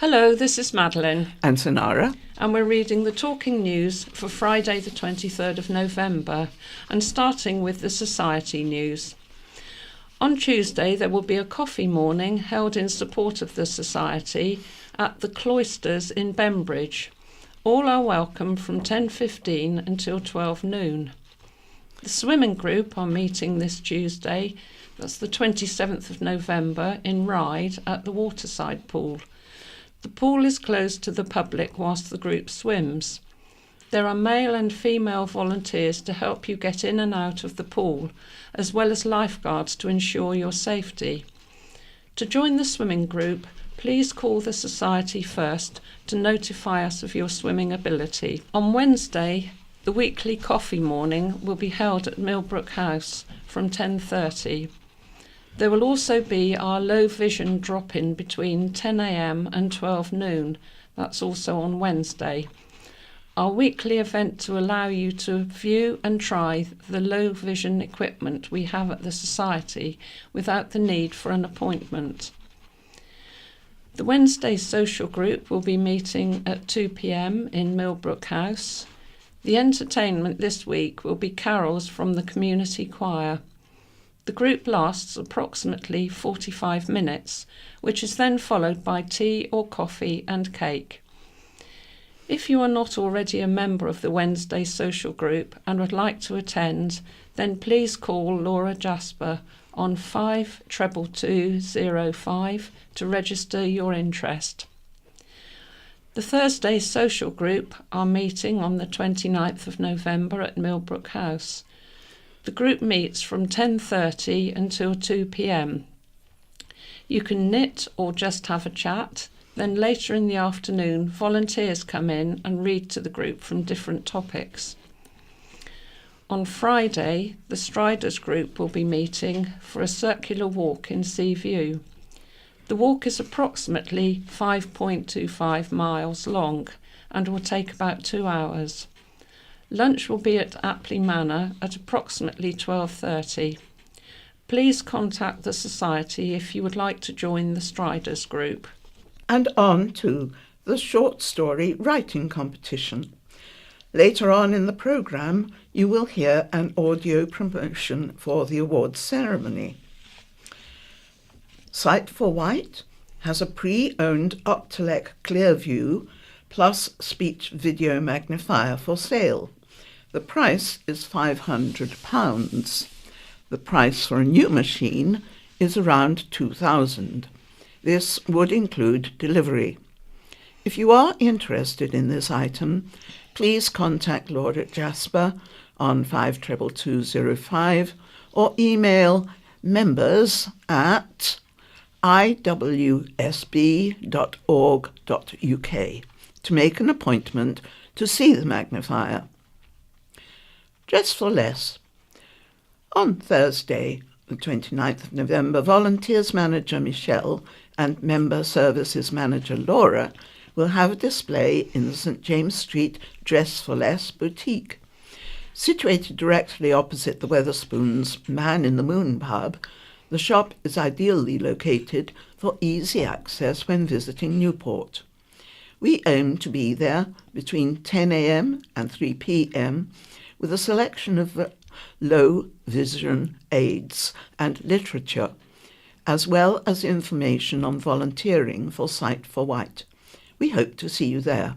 Hello, this is Madeline. And Sonara. And we're reading the Talking News for Friday the 23rd of November, and starting with the Society News. On Tuesday there will be a coffee morning held in support of the Society at the Cloisters in Bembridge. All are welcome from 10:15 until 12 noon. The swimming group are meeting this Tuesday, that's the 27th of November, in Ryde at the Waterside Pool. The pool is closed to the public whilst the group swims. There are male and female volunteers to help you get in and out of the pool, as well as lifeguards to ensure your safety. To join the swimming group, please call the Society first to notify us of your swimming ability. On Wednesday, the weekly coffee morning will be held at Millbrook House from 10:30. There will also be our low vision drop-in between 10 a.m. and 12 noon. That's also on Wednesday. Our weekly event to allow you to view and try the low vision equipment we have at the Society without the need for an appointment. The Wednesday social group will be meeting at 2 p.m. in Millbrook House. The entertainment this week will be carols from the community choir. The group lasts approximately 45 minutes, which is then followed by tea or coffee and cake. If you are not already a member of the Wednesday social group and would like to attend, then please call Laura Jasper on 52205 to register your interest. The Thursday social group are meeting on the 29th of November at Millbrook House. The group meets from 10:30 until 2 p.m. You can knit or just have a chat. Then later in the afternoon, volunteers come in and read to the group from different topics. On Friday, the Striders group will be meeting for a circular walk in Seaview. The walk is approximately 5.25 miles long and will take about 2 hours. Lunch will be at Apley Manor at approximately 12:30. Please contact the Society if you would like to join the Striders group. And on to the short story writing competition. Later on in the programme, you will hear an audio promotion for the awards ceremony. Sight for Wight has a pre-owned Optelec Clearview plus speech video magnifier for sale. The price is £500. The price for a new machine is around £2,000. This would include delivery. If you are interested in this item, please contact Laura Jasper on 52205 or email members@iwsb.org.uk to make an appointment to see the magnifier. Dress for less. On Thursday, the 29th of November, Volunteers Manager Michelle and Member Services Manager Laura will have a display in the St James Street Dress for Less boutique. Situated directly opposite the Wetherspoons Man in the Moon pub, the shop is ideally located for easy access when visiting Newport. We aim to be there between 10 a.m. and 3 p.m. with a selection of low vision aids and literature, as well as information on volunteering for Sight for Wight. We hope to see you there.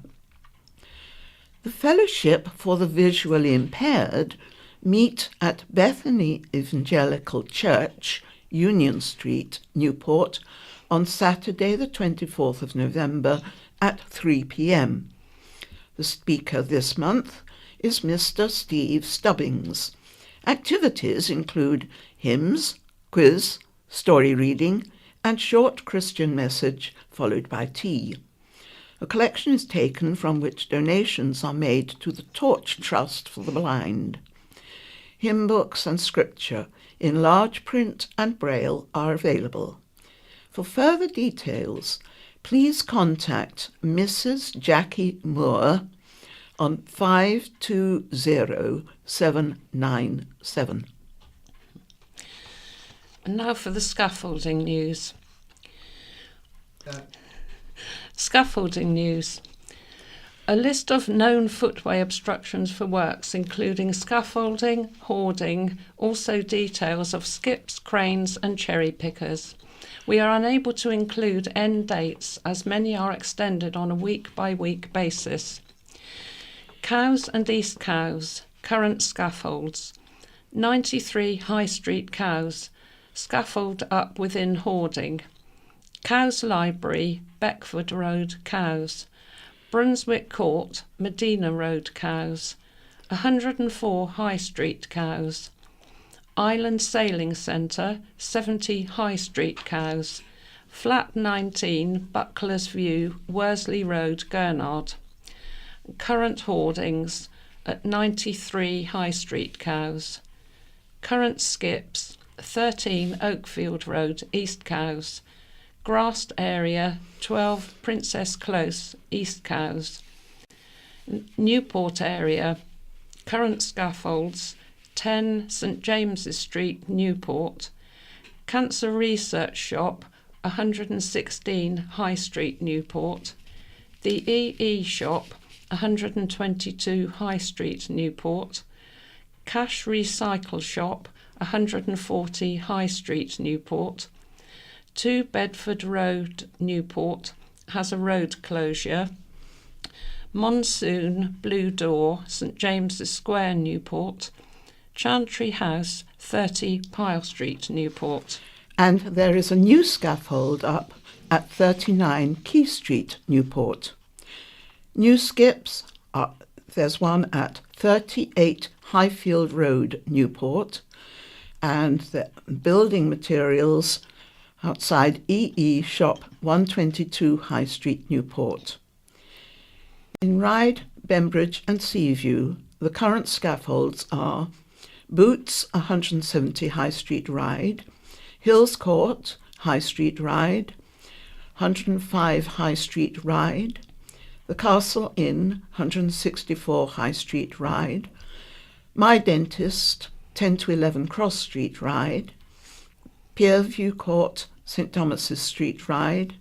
The Fellowship for the Visually Impaired meet at Bethany Evangelical Church, Union Street, Newport, on Saturday the 24th of November at 3 p.m. The speaker this month is Mr. Steve Stubbings. Activities include hymns, quiz, story reading, and short Christian message followed by tea. A collection is taken from which donations are made to the Torch Trust for the Blind. Hymn books and scripture in large print and braille are available. For further details, please contact Mrs. Jackie Moore on 520797. And now for the scaffolding news. Scaffolding news. A list of known footway obstructions for works, including scaffolding, hoarding, also details of skips, cranes and cherry pickers. We are unable to include end dates as many are extended on a week-by-week basis. Cows and East Cows, current scaffolds. 93 High Street Cows, scaffold up within hoarding. Cows Library, Beckford Road Cows. Brunswick Court, Medina Road Cows. 104 High Street Cows. Island Sailing Centre, 70 High Street Cows. Flat 19, Buckler's View, Worsley Road, Gurnard. Current hoardings at 93 High Street Cows. Current skips, 13 Oakfield Road, East Cows. Grassed area, 12 Princess Close, East Cows. Newport area, current scaffolds, 10 St James's Street, Newport. Cancer Research Shop, 116 High Street, Newport. The EE Shop, 122 High Street, Newport. Cash Recycle Shop, 140 High Street, Newport. 2 Bedford Road, Newport, has a road closure. Monsoon, Blue Door, St James's Square, Newport. Chantry House, 30 Pyle Street, Newport. And there is a new scaffold up at 39 Key Street, Newport. New skips, there's one at 38 Highfield Road, Newport, and the building materials outside EE Shop 122 High Street, Newport. In Ryde, Bembridge and Seaview, the current scaffolds are Boots 170 High Street Ryde, Hills Court High Street Ryde, 105 High Street Ryde, the Castle Inn 164 High Street Ryde, My Dentist 10 to 11 Cross Street Ryde, Pierview Court, St Thomas's Street Ryde,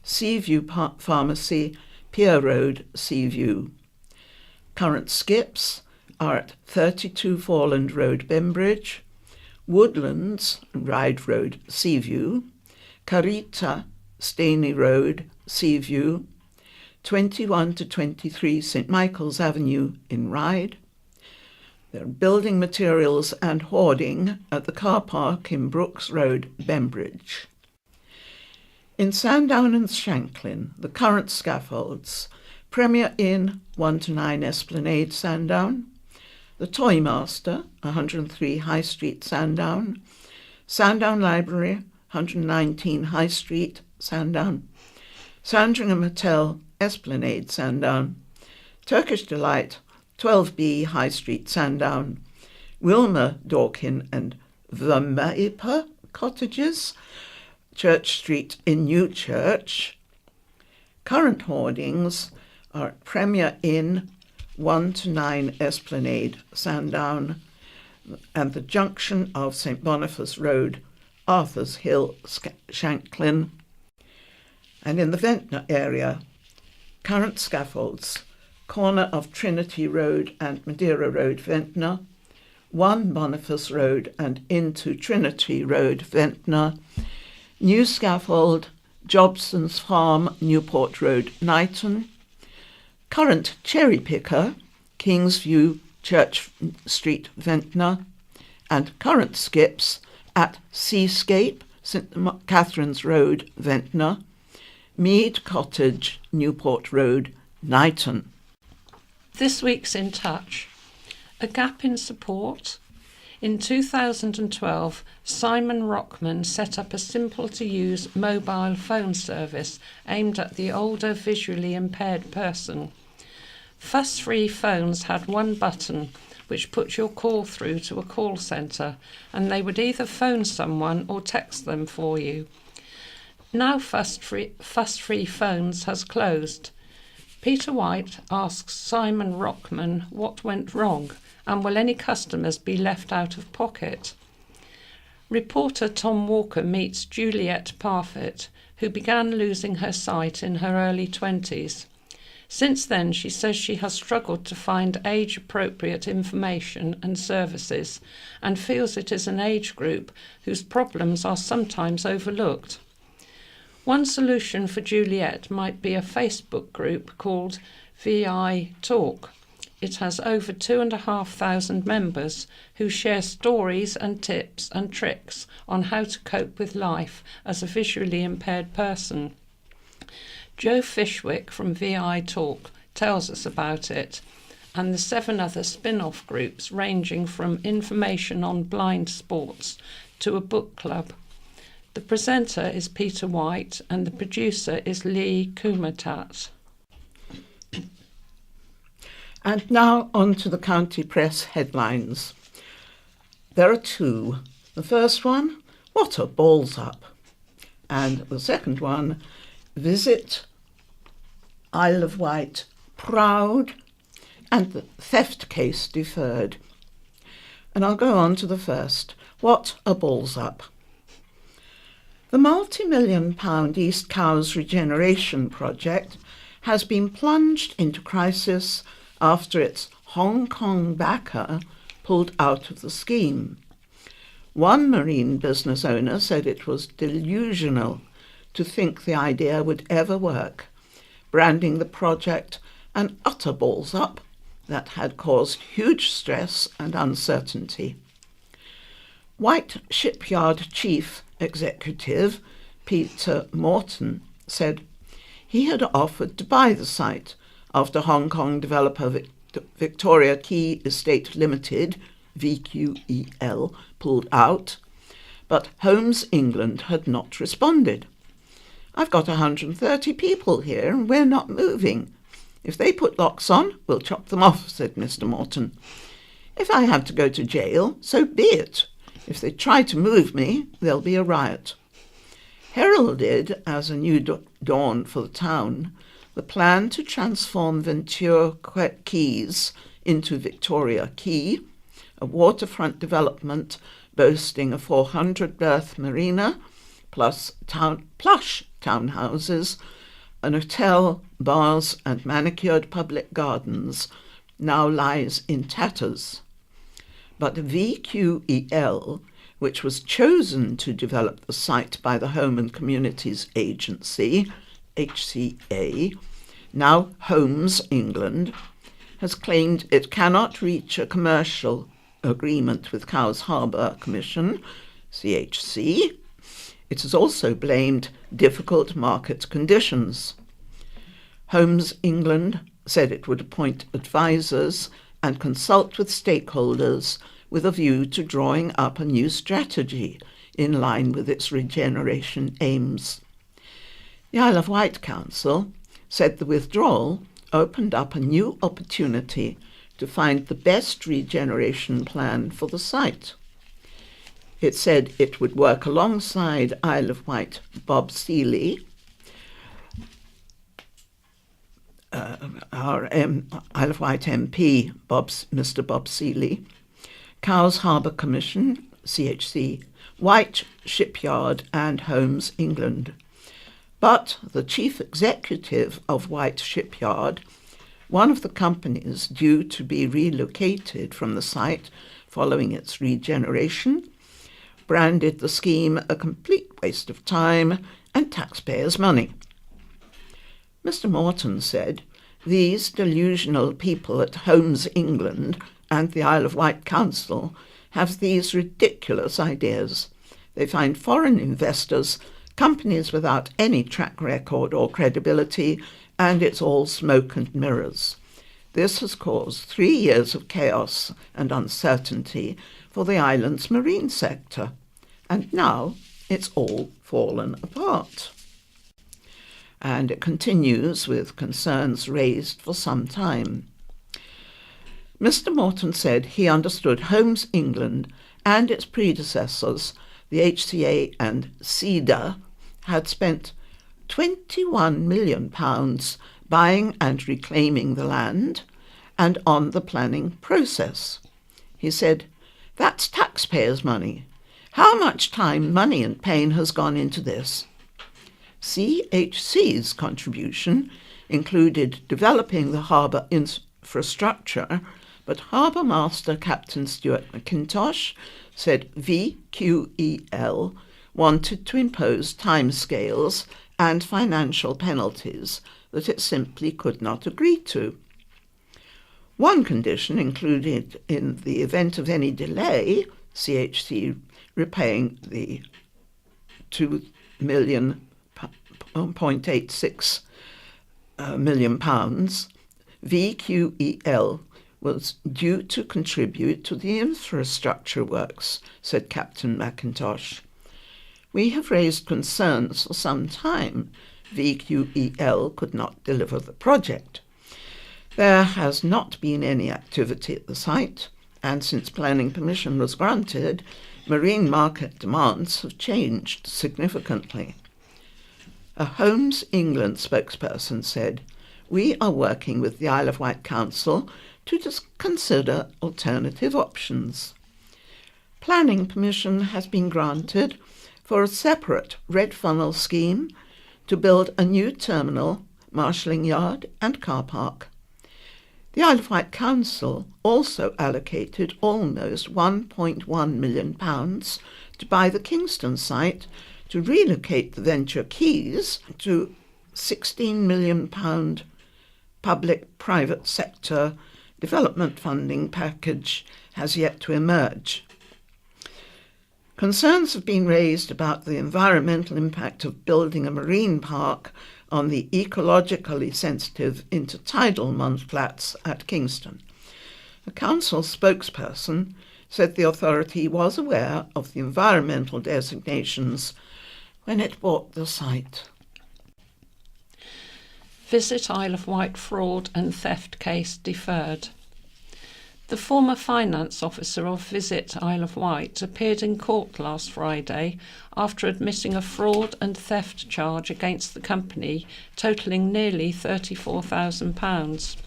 Seaview Pharmacy, Pier Road, Seaview. Current skips are at 32 Foreland Road, Bembridge, Woodlands, Ryde Road, Seaview, Carita, Staney Road, Seaview, 21 to 23 St Michael's Avenue in Ryde. There are building materials and hoarding at the car park in Brooks Road, Bembridge. In Sandown and Shanklin, the current scaffolds, Premier Inn 1 to 9 Esplanade, Sandown, the Toymaster 103 High Street, Sandown, Sandown Library 119 High Street, Sandown, Sandringham Hotel, Esplanade, Sandown, Turkish Delight 12B High Street, Sandown, Wilmer, Dorkin and Vermaipa Cottages, Church Street in Newchurch. Current hoardings are at Premier Inn 1 to 9 Esplanade, Sandown, and the junction of St Boniface Road, Arthur's Hill, Shanklin. And in the Ventnor area, current scaffolds, corner of Trinity Road and Madeira Road, Ventnor, 1 Boniface Road and into Trinity Road, Ventnor, new scaffold, Jobson's Farm, Newport Road, Knighton, current cherry picker, Kingsview, Church Street, Ventnor, and current skips at Seascape, St Catherine's Road, Ventnor, Mead Cottage, Newport Road, Knighton. This week's In Touch. A gap in support. In 2012, Simon Rockman set up a simple-to-use mobile phone service aimed at the older visually impaired person. Fuss-free phones had one button which put your call through to a call centre, and they would either phone someone or text them for you. Now Fuss-free Phones has closed. Peter Wight asks Simon Rockman what went wrong and will any customers be left out of pocket. Reporter Tom Walker meets Juliet Parfitt, who began losing her sight in her early 20s. Since then, she says she has struggled to find age-appropriate information and services and feels it is an age group whose problems are sometimes overlooked. One solution for Juliet might be a Facebook group called VI Talk. It has over 2,500 members who share stories and tips and tricks on how to cope with life as a visually impaired person. Joe Fishwick from VI Talk tells us about it, and the 7 other spin-off groups ranging from information on blind sports to a book club. The presenter is Peter Wight and the producer is Lee Kumatat. And now on to the county press headlines. There are 2. The first one, what a balls up. And the second one, visit Isle of Wight proud and the theft case deferred. And I'll go on to the first, what a balls up. The multi-million-pound East Cowes regeneration project has been plunged into crisis after its Hong Kong backer pulled out of the scheme. One marine business owner said it was delusional to think the idea would ever work, branding the project an utter balls up that had caused huge stress and uncertainty. Wight Shipyard Chief Executive Peter Morton said he had offered to buy the site after Hong Kong developer Victoria Quay Estate Limited, VQEL, pulled out, but Homes England had not responded. I've got 130 people here and we're not moving. If they put locks on, we'll chop them off, said Mr. Morton. If I have to go to jail, so be it. If they try to move me, there'll be a riot. Heralded as a new dawn for the town, the plan to transform Ventura Quays into Victoria Quay, a waterfront development boasting a 400-berth marina, plus plush townhouses, an hotel, bars and manicured public gardens, now lies in tatters. But VQEL, which was chosen to develop the site by the Home and Communities Agency, HCA, now Homes England, has claimed it cannot reach a commercial agreement with Cowes Harbour Commission, CHC. It has also blamed difficult market conditions. Homes England said it would appoint advisors and consult with stakeholders with a view to drawing up a new strategy in line with its regeneration aims. The Isle of Wight Council said the withdrawal opened up a new opportunity to find the best regeneration plan for the site. It said it would work alongside Isle of Wight Bob Seeley, our Isle of Wight MP, Mr. Bob Seeley, Cowes Harbour Commission, CHC, Wight Shipyard and Homes England. But the chief executive of Wight Shipyard, one of the companies due to be relocated from the site following its regeneration, branded the scheme a complete waste of time and taxpayers' money. Mr. Morton said, these delusional people at Homes England and the Isle of Wight Council have these ridiculous ideas. They find foreign investors, companies without any track record or credibility, and it's all smoke and mirrors. This has caused 3 years of chaos and uncertainty for the island's marine sector, and now it's all fallen apart. And it continues with concerns raised for some time. Mr. Morton said he understood Homes England and its predecessors, the HCA and CEDA, had spent £21 million buying and reclaiming the land and on the planning process. He said, that's taxpayers' money, How much time, money and pain has gone into this? CHC's contribution included developing the harbour infrastructure, but Harbour Master Captain Stuart McIntosh said VQEL wanted to impose timescales and financial penalties that it simply could not agree to. One condition included, in the event of any delay, CHC repaying the £2.86 million, VQEL was due to contribute to the infrastructure works, said Captain McIntosh. We have raised concerns for some time. VQEL could not deliver the project. There has not been any activity at the site, and since planning permission was granted, marine market demands have changed significantly. A Homes England spokesperson said, "We are working with the Isle of Wight Council to consider alternative options." Planning permission has been granted for a separate red funnel scheme to build a new terminal, marshalling yard and car park. The Isle of Wight Council also allocated almost £1.1 million to buy the Kingston site to relocate the Venture Quays to £16 million public-private sector development funding package has yet to emerge. Concerns have been raised about the environmental impact of building a marine park on the ecologically sensitive intertidal mudflats at Kingston. A council spokesperson said the authority was aware of the environmental designations when it bought the site. Visit Isle of Wight fraud and theft case deferred. The former finance officer of Visit Isle of Wight appeared in court last Friday after admitting a fraud and theft charge against the company totalling nearly £34,000.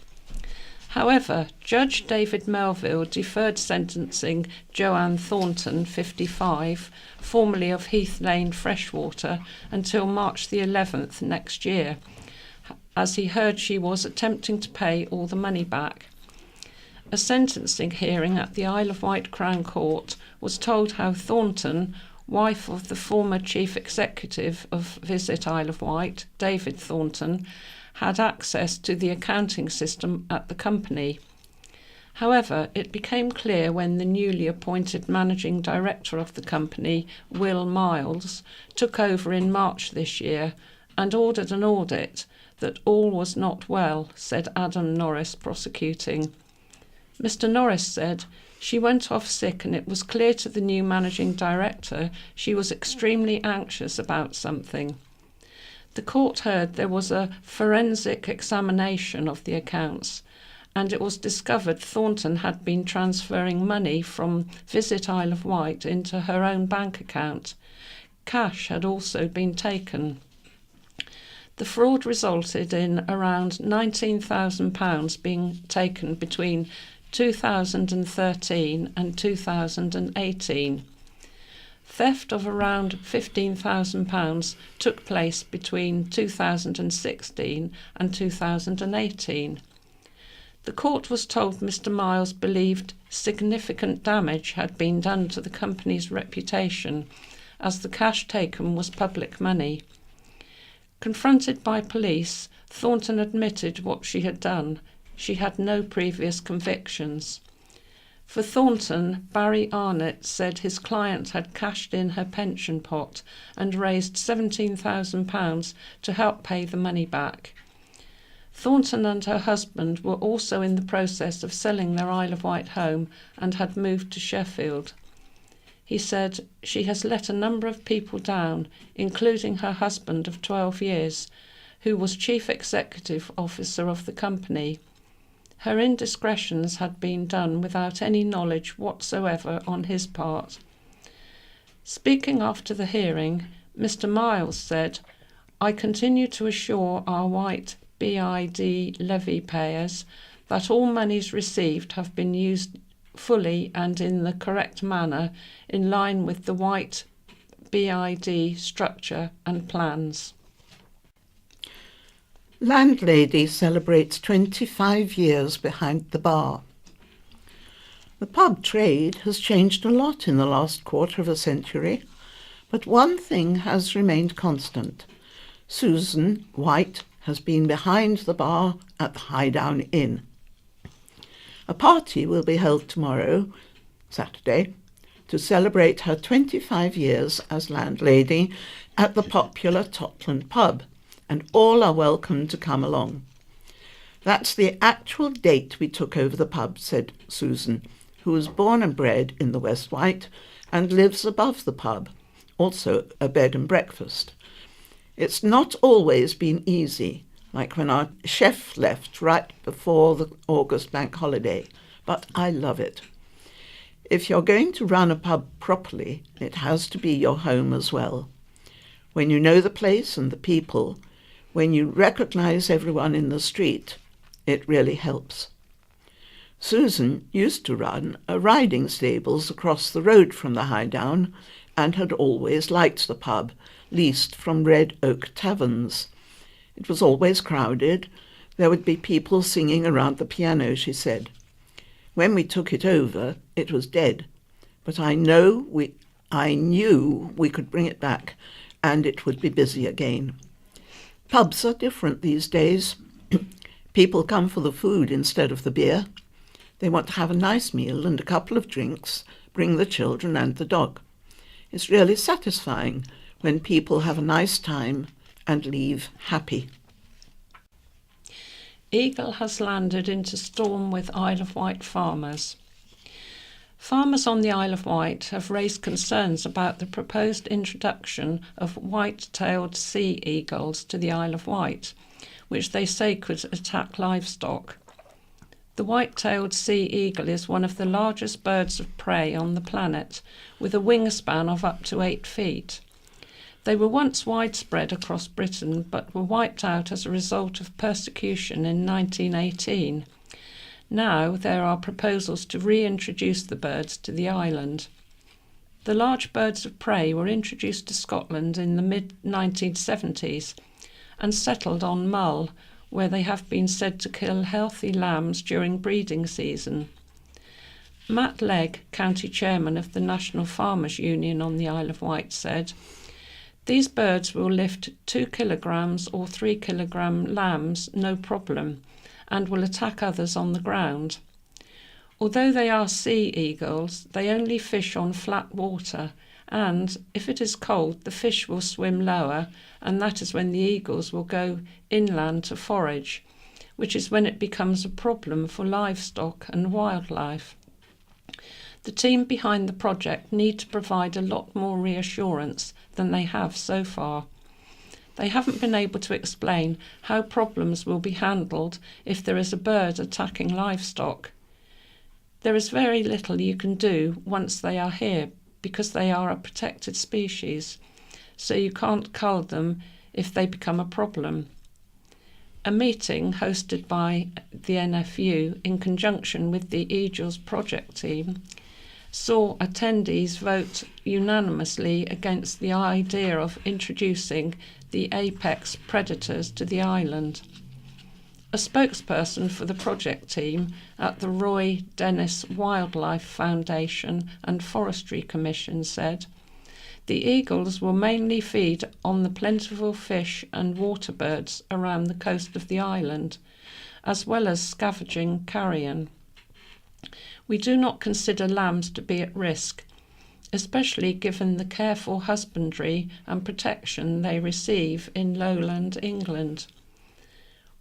However, Judge David Melville deferred sentencing Joanne Thornton, 55, formerly of Heath Lane Freshwater, until March the 11th next year, as he heard she was attempting to pay all the money back. A sentencing hearing at the Isle of Wight Crown Court was told how Thornton, wife of the former chief executive of Visit Isle of Wight, David Thornton, had access to the accounting system at the company. However, it became clear when the newly appointed managing director of the company, Will Miles, took over in March this year and ordered an audit that all was not well, said Adam Norris, prosecuting. Mr. Norris said, "She went off sick and it was clear to the new managing director she was extremely anxious about something." The court heard there was a forensic examination of the accounts, and it was discovered Thornton had been transferring money from Visit Isle of Wight into her own bank account. Cash had also been taken. The fraud resulted in around £19,000 being taken between 2013 and 2018. Theft of around £15,000 took place between 2016 and 2018. The court was told Mr. Miles believed significant damage had been done to the company's reputation, as the cash taken was public money. Confronted by police, Thornton admitted what she had done. She had no previous convictions. For Thornton, Barry Arnott said his client had cashed in her pension pot and raised £17,000 to help pay the money back. Thornton and her husband were also in the process of selling their Isle of Wight home and had moved to Sheffield. He said, "She has let a number of people down, including her husband of 12 years, who was chief executive officer of the company. Her indiscretions had been done without any knowledge whatsoever on his part." Speaking after the hearing, Mr. Miles said, "I continue to assure our Wight BID levy payers that all monies received have been used fully and in the correct manner in line with the Wight BID structure and plans. Landlady celebrates 25 years behind the bar. The pub trade has changed a lot in the last quarter of a century, but one thing has remained constant. Susan Wight has been behind the bar at the Highdown Inn. A party will be held tomorrow, Saturday, to celebrate her 25 years as landlady at the popular Totland pub, and all are welcome to come along. That's the actual date we took over the pub, said Susan, who was born and bred in the West Wight and lives above the pub, also a bed and breakfast. It's not always been easy, like when our chef left right before the August bank holiday, but I love it. If you're going to run a pub properly, it has to be your home as well. When you know the place and the people, when you recognise everyone in the street, it really helps. Susan used to run a riding stables across the road from the Highdown and had always liked the pub, leased from Red Oak Taverns. It was always crowded. There would be people singing around the piano, she said. When we took it over, it was dead, but I knew we could bring it back and it would be busy again. Pubs are different these days. People come for the food instead of the beer. They want to have a nice meal and a couple of drinks, bring the children and the dog. It's really satisfying when people have a nice time and leave happy. Eagle has landed into storm with Isle of Wight farmers. Farmers on the Isle of Wight have raised concerns about the proposed introduction of white-tailed sea eagles to the Isle of Wight, which they say could attack livestock. The white-tailed sea eagle is one of the largest birds of prey on the planet, with a wingspan of up to 8 feet. They were once widespread across Britain, but were wiped out as a result of persecution in 1918. Now there are proposals to reintroduce the birds to the island. The large birds of prey were introduced to Scotland in the mid-1970s and settled on Mull, where they have been said to kill healthy lambs during breeding season. Matt Legg, county chairman of the National Farmers Union on the Isle of Wight, said, "These birds will lift 2 kilograms or 3 kilogram lambs, no problem, and will attack others on the ground. Although they are sea eagles, they only fish on flat water, and if it is cold, the fish will swim lower, and that is when the eagles will go inland to forage, which is when it becomes a problem for livestock and wildlife. The team behind the project need to provide a lot more reassurance than they have so far. They haven't been able to explain how problems will be handled if there is a bird attacking livestock. There is very little you can do once they are here because they are a protected species, so you can't cull them if they become a problem." A meeting hosted by the NFU in conjunction with the Eagles project team saw attendees vote unanimously against the idea of introducing the apex predators to the island. A spokesperson for the project team at the Roy Dennis Wildlife Foundation and Forestry Commission said, "The eagles will mainly feed on the plentiful fish and water birds around the coast of the island, as well as scavenging carrion. We do not consider lambs to be at risk, especially given the careful husbandry and protection they receive in lowland England.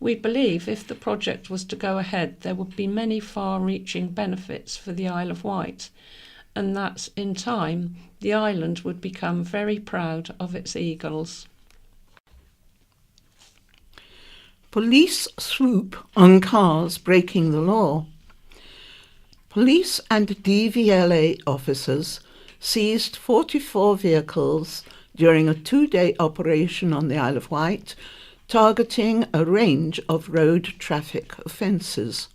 We believe if the project was to go ahead, there would be many far-reaching benefits for the Isle of Wight, and that, in time, the island would become very proud of its eagles." Police swoop on cars breaking the law. Police and DVLA officers seized 44 vehicles during a 2-day operation on the Isle of Wight, targeting a range of road traffic offences.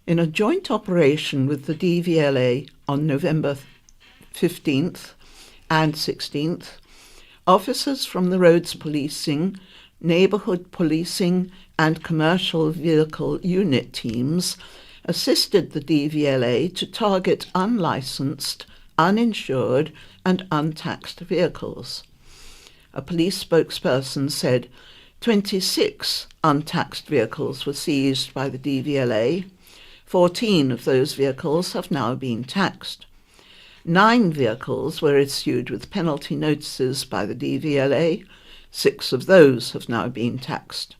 In a joint operation with the DVLA on November 15th and 16th, officers from the roads policing, neighbourhood policing and commercial vehicle unit teams assisted the DVLA to target unlicensed, uninsured and untaxed vehicles. A police spokesperson said 26 untaxed vehicles were seized by the DVLA. 14 of those vehicles have now been taxed. 9 vehicles were issued with penalty notices by the DVLA. 6 of those have now been taxed.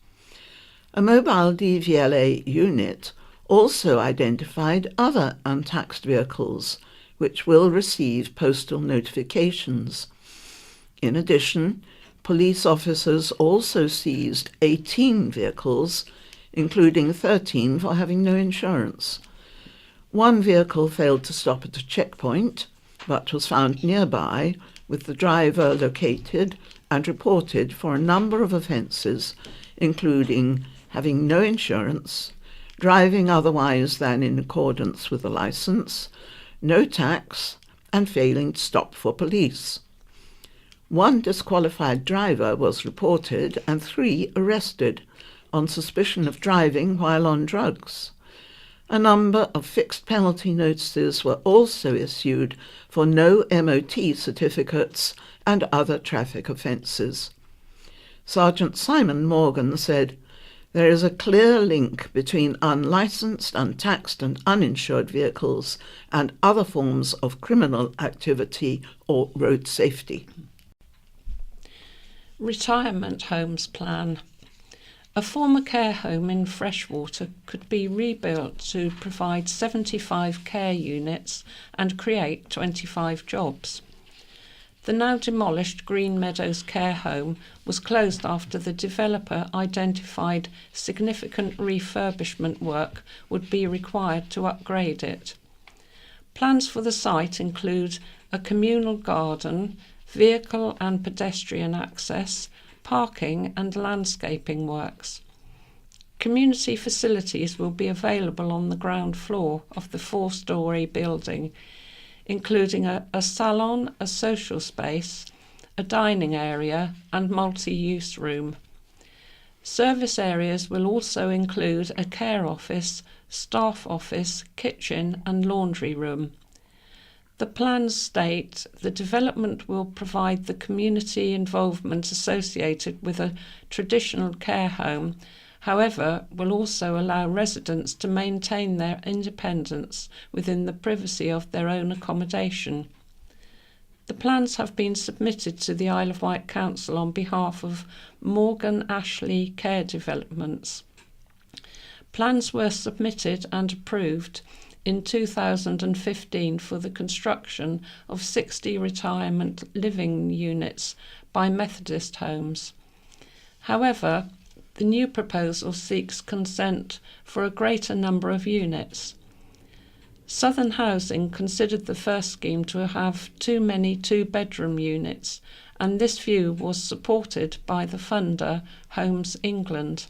A mobile DVLA unit also identified other untaxed vehicles, which will receive postal notifications. In addition, police officers also seized 18 vehicles, including 13 for having no insurance. 1 vehicle failed to stop at a checkpoint, but was found nearby, with the driver located and reported for a number of offences, including having no insurance, driving otherwise than in accordance with the licence, no tax, and failing to stop for police. 1 disqualified driver was reported and 3 arrested on suspicion of driving while on drugs. A number of fixed penalty notices were also issued for no MOT certificates and other traffic offences. Sergeant Simon Morgan said, "There is a clear link between unlicensed, untaxed and uninsured vehicles and other forms of criminal activity or road safety." Retirement homes plan. A former care home in Freshwater could be rebuilt to provide 75 care units and create 25 jobs. The now demolished Green Meadows care home was closed after the developer identified significant refurbishment work would be required to upgrade it. Plans for the site include a communal garden, vehicle and pedestrian access, parking and landscaping works. Community facilities will be available on the ground floor of the 4-storey building, including a salon, a social space, a dining area and multi-use room. Service areas will also include a care office, staff office, kitchen and laundry room. The plans state the development will provide the community involvement associated with a traditional care home, however, will also allow residents to maintain their independence within the privacy of their own accommodation. The plans have been submitted to the Isle of Wight Council on behalf of Morgan Ashley Care Developments. Plans were submitted and approved in 2015 for the construction of 60 retirement living units by Methodist homes. However, the new proposal seeks consent for a greater number of units. Southern Housing considered the first scheme to have too many 2-bedroom units, and this view was supported by the funder Homes England.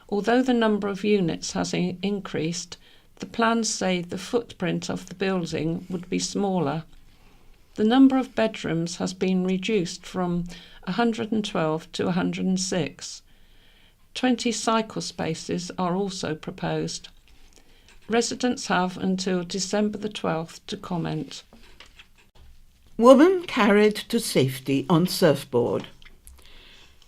Although the number of units has increased, the plans say the footprint of the building would be smaller. The number of bedrooms has been reduced from 112 to 106. 20 cycle spaces are also proposed. Residents have until December the 12th to comment. Woman carried to safety on surfboard.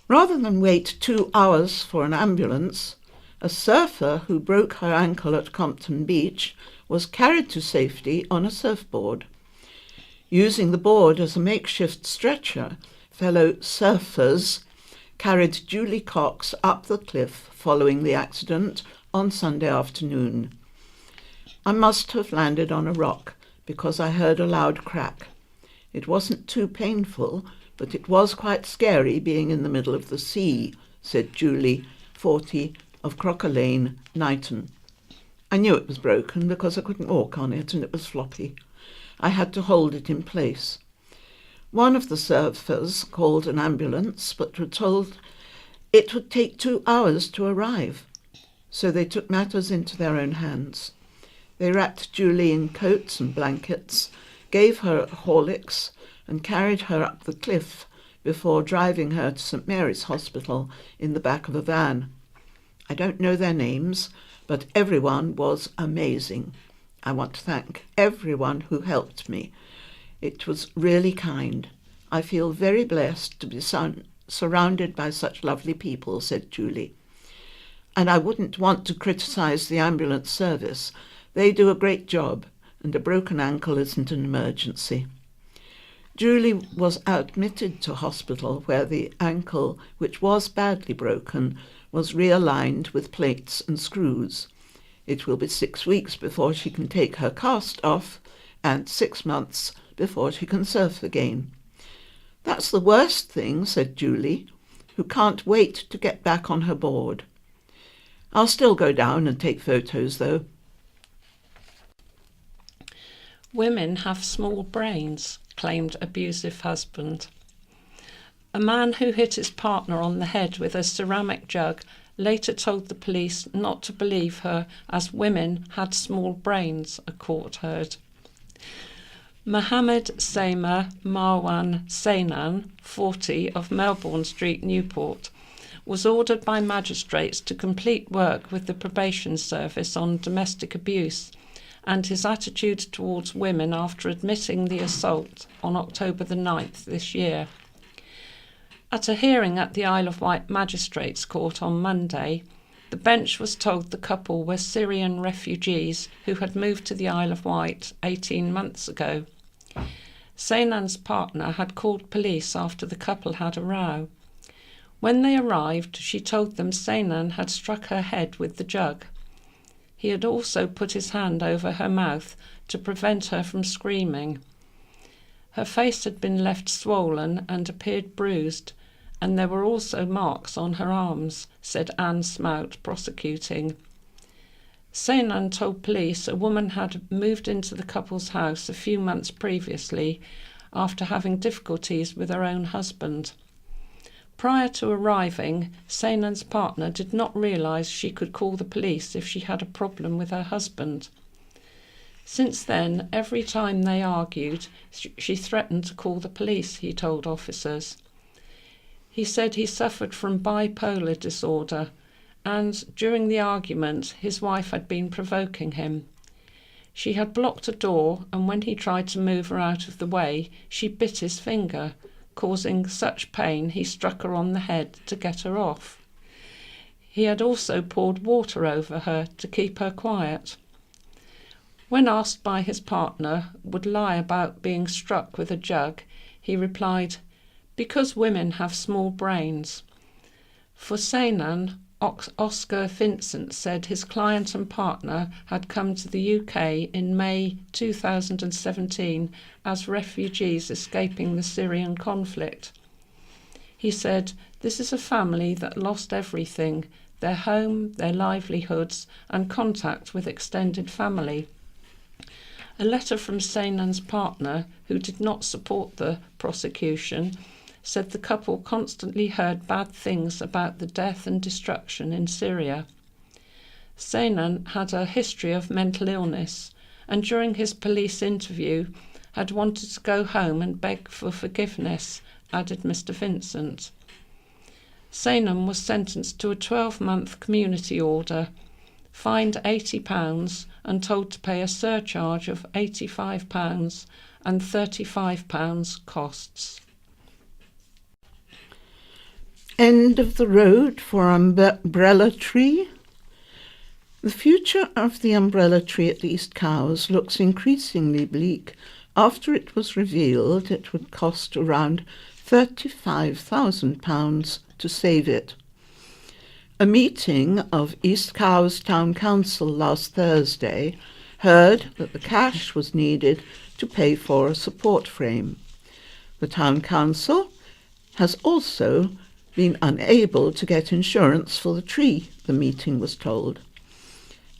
Rather than wait 2 hours for an ambulance, a surfer who broke her ankle at Compton Beach was carried to safety on a surfboard. Using the board as a makeshift stretcher, fellow surfers carried Julie Cox up the cliff following the accident on Sunday afternoon. "I must have landed on a rock because I heard a loud crack. It wasn't too painful, but it was quite scary being in the middle of the sea," said Julie, 40, of Crocker Lane, Knighton. "I knew it was broken because I couldn't walk on it and it was floppy. I had to hold it in place. One of the surfers called an ambulance but were told it would take 2 hours to arrive, so they took matters into their own hands. They wrapped Julie in coats and blankets, gave her Horlicks, and carried her up the cliff before driving her to St Mary's Hospital in the back of a van. I don't know their names, but everyone was amazing. I want to thank everyone who helped me. It was really kind. I feel very blessed to be surrounded by such lovely people, said Julie. And I wouldn't want to criticise the ambulance service. They do a great job, and a broken ankle isn't an emergency. Julie was admitted to hospital where the ankle, which was badly broken, was realigned with plates and screws. It will be 6 weeks before she can take her cast off, and 6 months before she can surf again. That's the worst thing, said Julie, who can't wait to get back on her board. I'll still go down and take photos, though. Women have small brains, claimed abusive husband. A man who hit his partner on the head with a ceramic jug later told the police not to believe her, as women had small brains, a court heard. Mohammed Saima Marwan Sainan, 40, of Melbourne Street, Newport, was ordered by magistrates to complete work with the probation service on domestic abuse and his attitude towards women after admitting the assault on October the 9th this year. At a hearing at the Isle of Wight Magistrates Court on Monday, the bench was told the couple were Syrian refugees who had moved to the Isle of Wight 18 months ago. Sainan's partner had called police after the couple had a row. When they arrived, she told them Sainan had struck her head with the jug. He had also put his hand over her mouth to prevent her from screaming. Her face had been left swollen and appeared bruised, and there were also marks on her arms, said Anne Smout, prosecuting. Sainan told police a woman had moved into the couple's house a few months previously after having difficulties with her own husband. Prior to arriving, Sainan's partner did not realise she could call the police if she had a problem with her husband. Since then, every time they argued, she threatened to call the police, he told officers. He said he suffered from bipolar disorder, and during the argument, his wife had been provoking him. She had blocked a door, and when he tried to move her out of the way, she bit his finger, causing such pain he struck her on the head to get her off. He had also poured water over her to keep her quiet. When asked by his partner would lie about being struck with a jug, he replied, "Because women have small brains." For Sainan, Oscar Vincent said his client and partner had come to the UK in May 2017 as refugees escaping the Syrian conflict. He said, "This is a family that lost everything, their home, their livelihoods, and contact with extended family." A letter from Sainan's partner, who did not support the prosecution, said the couple constantly heard bad things about the death and destruction in Syria. Sainan had a history of mental illness, and during his police interview had wanted to go home and beg for forgiveness, added Mr. Vincent. Sainan was sentenced to a 12-month community order, fined £80 and told to pay a surcharge of £85 and £35 costs. End of the road for umbrella tree. The future of the umbrella tree at East Cowes looks increasingly bleak after it was revealed it would cost around £35,000 to save it. A meeting of East Cowes Town Council last Thursday heard that the cash was needed to pay for a support frame. The Town Council has also been unable to get insurance for the tree, the meeting was told.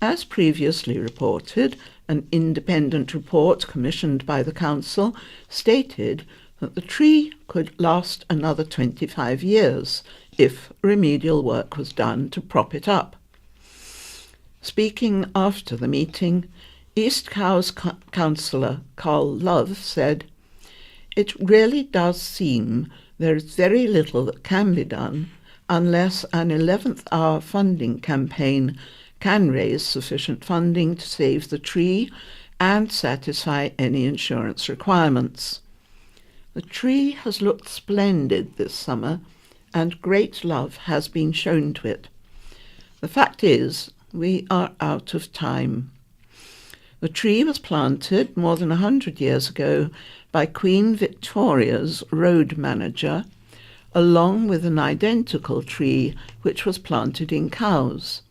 As previously reported, an independent report commissioned by the council stated that the tree could last another 25 years if remedial work was done to prop it up. Speaking after the meeting, East Cowes councillor Carl Love said, "It really does seem there is very little that can be done unless an 11th hour funding campaign can raise sufficient funding to save the tree and satisfy any insurance requirements. The tree has looked splendid this summer and great love has been shown to it. The fact is, we are out of time. The tree was planted more than 100 years ago by Queen Victoria's road manager, along with an identical tree which was planted in Cowes.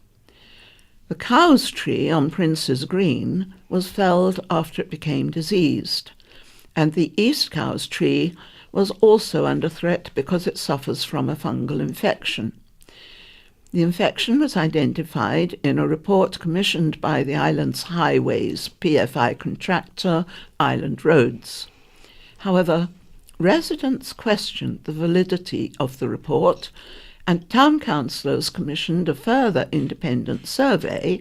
The Cowes tree on Prince's Green was felled after it became diseased, and the East Cowes tree was also under threat because it suffers from a fungal infection. The infection was identified in a report commissioned by the island's highways PFI contractor, Island Roads. However, residents questioned the validity of the report, and town councillors commissioned a further independent survey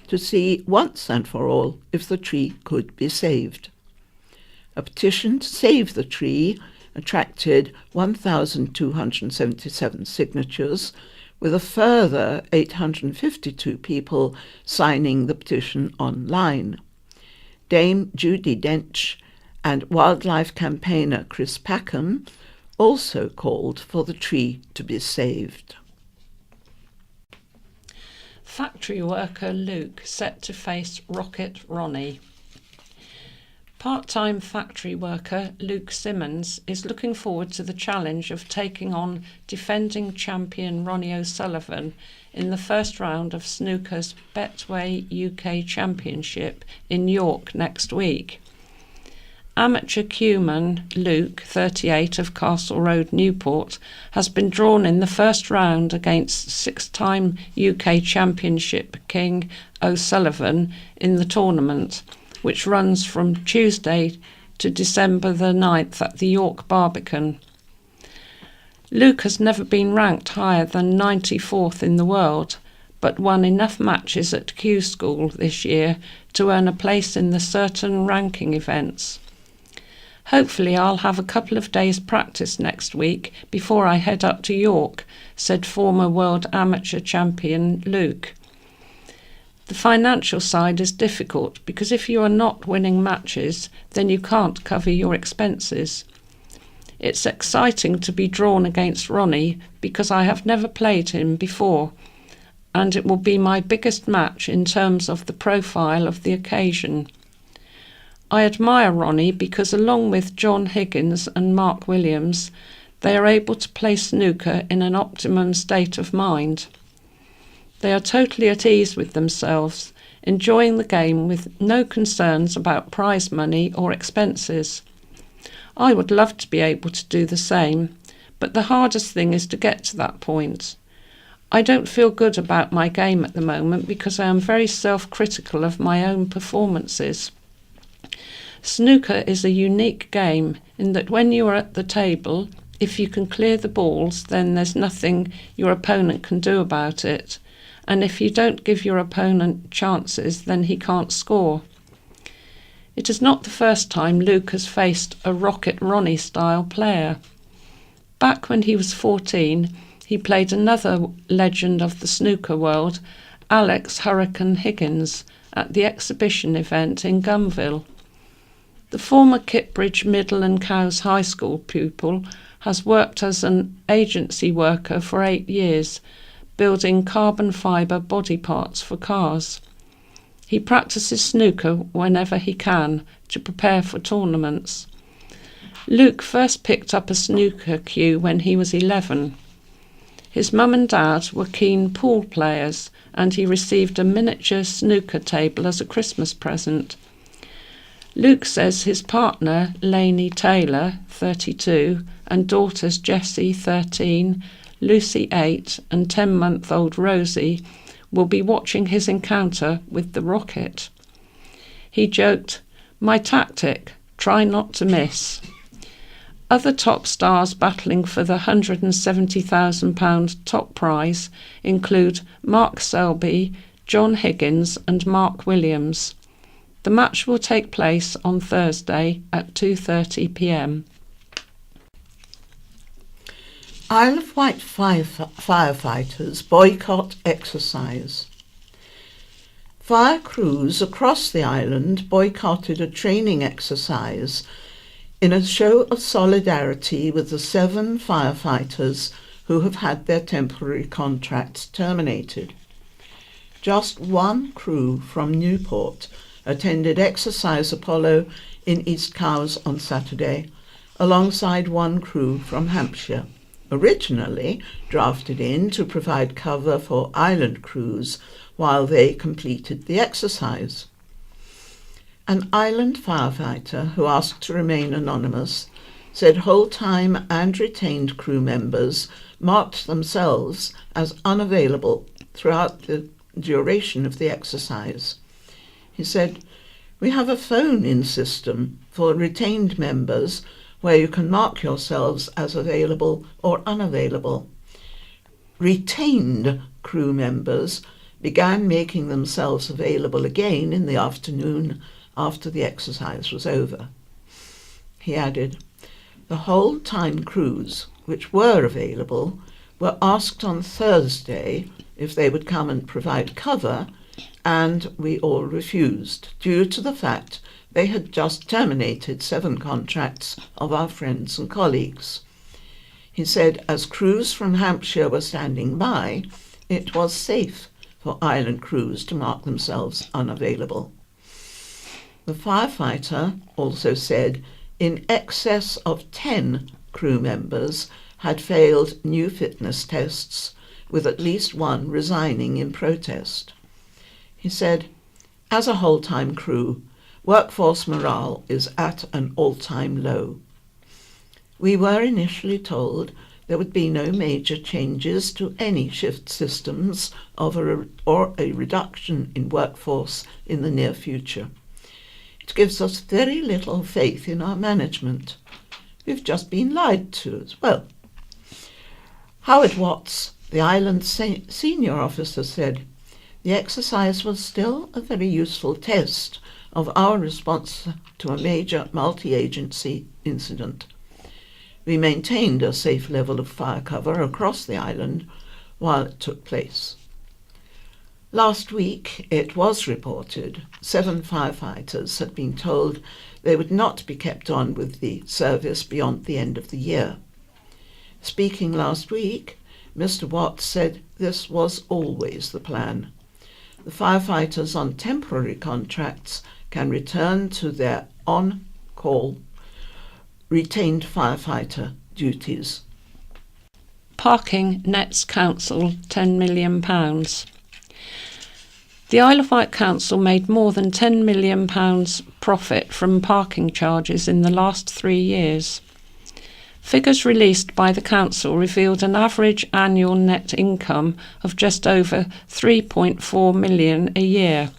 to see once and for all if the tree could be saved. A petition to save the tree attracted 1,277 signatures, with a further 852 people signing the petition online. Dame Judy Dench and wildlife campaigner Chris Packham also called for the tree to be saved. Factory worker Luke set to face Rocket Ronnie. Part-time factory worker Luke Simmons is looking forward to the challenge of taking on defending champion Ronnie O'Sullivan in the first round of snooker's Betway UK Championship in York next week. Amateur cueman Luke, 38, of Castle Road, Newport, has been drawn in the first round against six-time UK Championship king O'Sullivan in the tournament, which runs from Tuesday to December the 9th at the York Barbican. Luke has never been ranked higher than 94th in the world, but won enough matches at Q School this year to earn a place in the certain ranking events. Hopefully I'll have a couple of days practice next week before I head up to York, said former world amateur champion Luke. The financial side is difficult because if you are not winning matches, then you can't cover your expenses. It's exciting to be drawn against Ronnie because I have never played him before, and it will be my biggest match in terms of the profile of the occasion. I admire Ronnie because along with John Higgins and Mark Williams, they are able to play snooker in an optimum state of mind. They are totally at ease with themselves, enjoying the game with no concerns about prize money or expenses. I would love to be able to do the same, but the hardest thing is to get to that point. I don't feel good about my game at the moment because I am very self-critical of my own performances. Snooker is a unique game in that when you are at the table, if you can clear the balls, then there's nothing your opponent can do about it. And if you don't give your opponent chances, then he can't score. It is not the first time Luke has faced a Rocket Ronnie style player. Back when he was 14, he played another legend of the snooker world, Alex Hurricane Higgins, at the exhibition event in Gunville. The former Kitbridge Middle and Cowes High School pupil has worked as an agency worker for 8 years, building carbon fibre body parts for cars. He practices snooker whenever he can to prepare for tournaments. Luke first picked up a snooker cue when he was 11. His mum and dad were keen pool players, and he received a miniature snooker table as a Christmas present. Luke says his partner, Lainey Taylor, 32, and daughters Jessie, 13, Lucy, 8, and 10-month-old Rosie will be watching his encounter with the Rocket. He joked, "My tactic, try not to miss." Other top stars battling for the £170,000 top prize include Mark Selby, John Higgins and Mark Williams. The match will take place on Thursday at 2:30 p.m. Isle of Wight firefighters boycott exercise. Fire crews across the island boycotted a training exercise in a show of solidarity with the 7 firefighters who have had their temporary contracts terminated. Just one crew from Newport attended Exercise Apollo in East Cowes on Saturday, alongside one crew from Hampshire, originally drafted in to provide cover for island crews while they completed the exercise. An island firefighter who asked to remain anonymous said whole-time and retained crew members marked themselves as unavailable throughout the duration of the exercise. He said, "We have a phone-in system for retained members where you can mark yourselves as available or unavailable. Retained crew members began making themselves available again in the afternoon after the exercise was over." He added, "The whole-time crews, which were available, were asked on Thursday if they would come and provide cover, and we all refused, due to the fact they had just terminated 7 contracts of our friends and colleagues." He said, as crews from Hampshire were standing by, it was safe for island crews to mark themselves unavailable. The firefighter also said in excess of 10 crew members had failed new fitness tests, with at least one resigning in protest. He said, "As a whole-time crew, workforce morale is at an all-time low. We were initially told there would be no major changes to any shift systems or a reduction in workforce in the near future. It gives us very little faith in our management. We've just been lied to as well." Howard Watts, the island's senior officer, said, "The exercise was still a very useful test of our response to a major multi-agency incident. We maintained a safe level of fire cover across the island while it took place." Last week, it was reported 7 firefighters had been told they would not be kept on with the service beyond the end of the year. Speaking last week, Mr. Watts said this was always the plan. The firefighters on temporary contracts can return to their on-call retained firefighter duties. Parking nets council £10 million. The Isle of Wight Council made more than £10 million profit from parking charges in the last 3 years. Figures released by the council revealed an average annual net income of just over £3.4 million a year,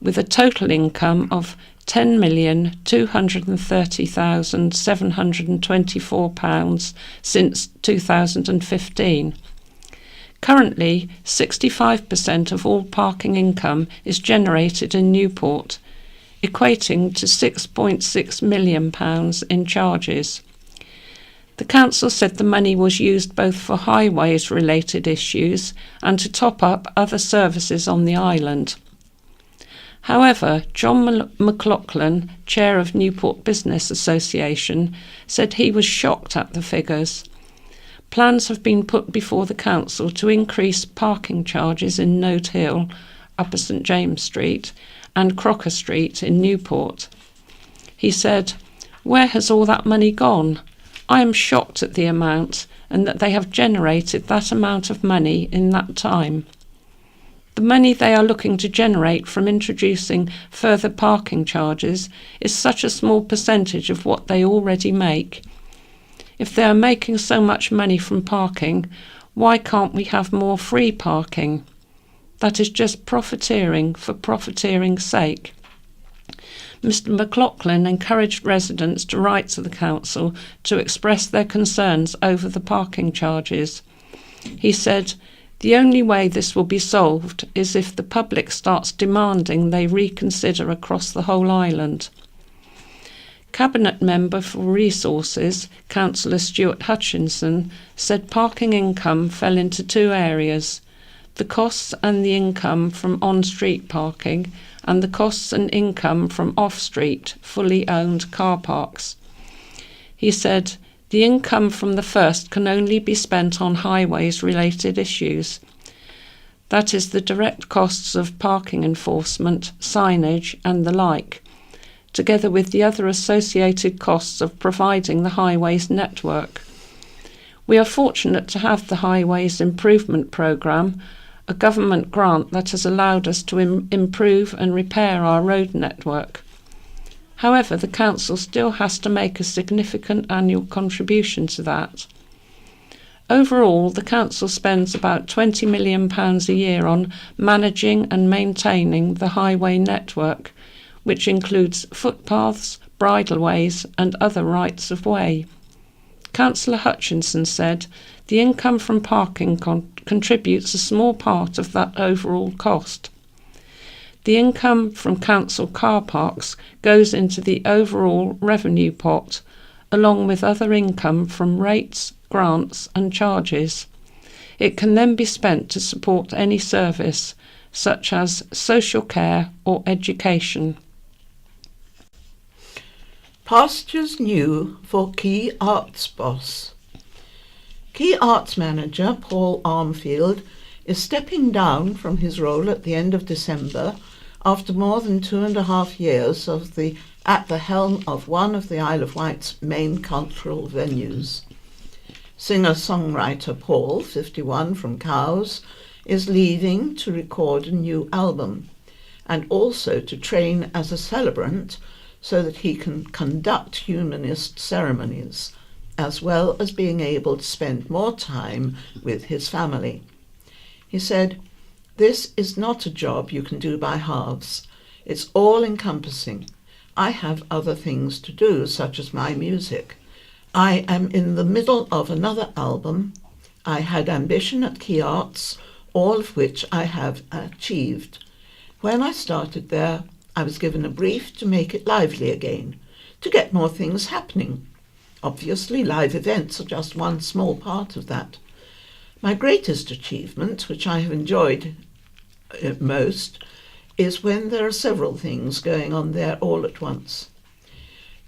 with a total income of £10,230,724 since 2015. Currently, 65% of all parking income is generated in Newport, equating to £6.6 million in charges. The council said the money was used both for highways-related issues and to top up other services on the island. However, John McLaughlin, chair of Newport Business Association, said he was shocked at the figures. Plans have been put before the council to increase parking charges in Note Hill, Upper St James Street, and Crocker Street in Newport. He said, "Where has all that money gone? I am shocked at the amount and that they have generated that amount of money in that time. The money they are looking to generate from introducing further parking charges is such a small percentage of what they already make. If they are making so much money from parking, why can't we have more free parking? That is just profiteering for profiteering's sake." Mr McLaughlin encouraged residents to write to the council to express their concerns over the parking charges. He said, The only way this will be solved is if the public starts demanding they reconsider across the whole island. Cabinet Member for Resources, Councillor Stuart Hutchinson, said parking income fell into two areas: the costs and the income from on-street parking, and the costs and income from off-street, fully owned car parks. He said, the income from the first can only be spent on highways-related issues. That is the direct costs of parking enforcement, signage and the like, together with the other associated costs of providing the highways network. We are fortunate to have the Highways Improvement Programme, a government grant that has allowed us to improve and repair our road network. However, the council still has to make a significant annual contribution to that. Overall, the council spends about £20 million a year on managing and maintaining the highway network, which includes footpaths, bridleways and other rights of way. Councillor Hutchinson said, the income from parking contributes a small part of that overall cost. The income from council car parks goes into the overall revenue pot, along with other income from rates, grants and charges. It can then be spent to support any service, such as social care or education. Pastures new for Key Arts boss. Key Arts manager Paul Armfield is stepping down from his role at the end of December after more than 2.5 years at the helm of one of the Isle of Wight's main cultural venues. Singer-songwriter Paul, 51, from Cowes, is leaving to record a new album and also to train as a celebrant so that he can conduct humanist ceremonies, as well as being able to spend more time with his family. He said, "This is not a job you can do by halves. It's all-encompassing. I have other things to do, such as my music. I am in the middle of another album. I had ambition at Key Arts, all of which I have achieved. When I started there, I was given a brief to make it lively again, to get more things happening. Obviously, live events are just one small part of that. My greatest achievement, which I have enjoyed most, is when there are several things going on there all at once."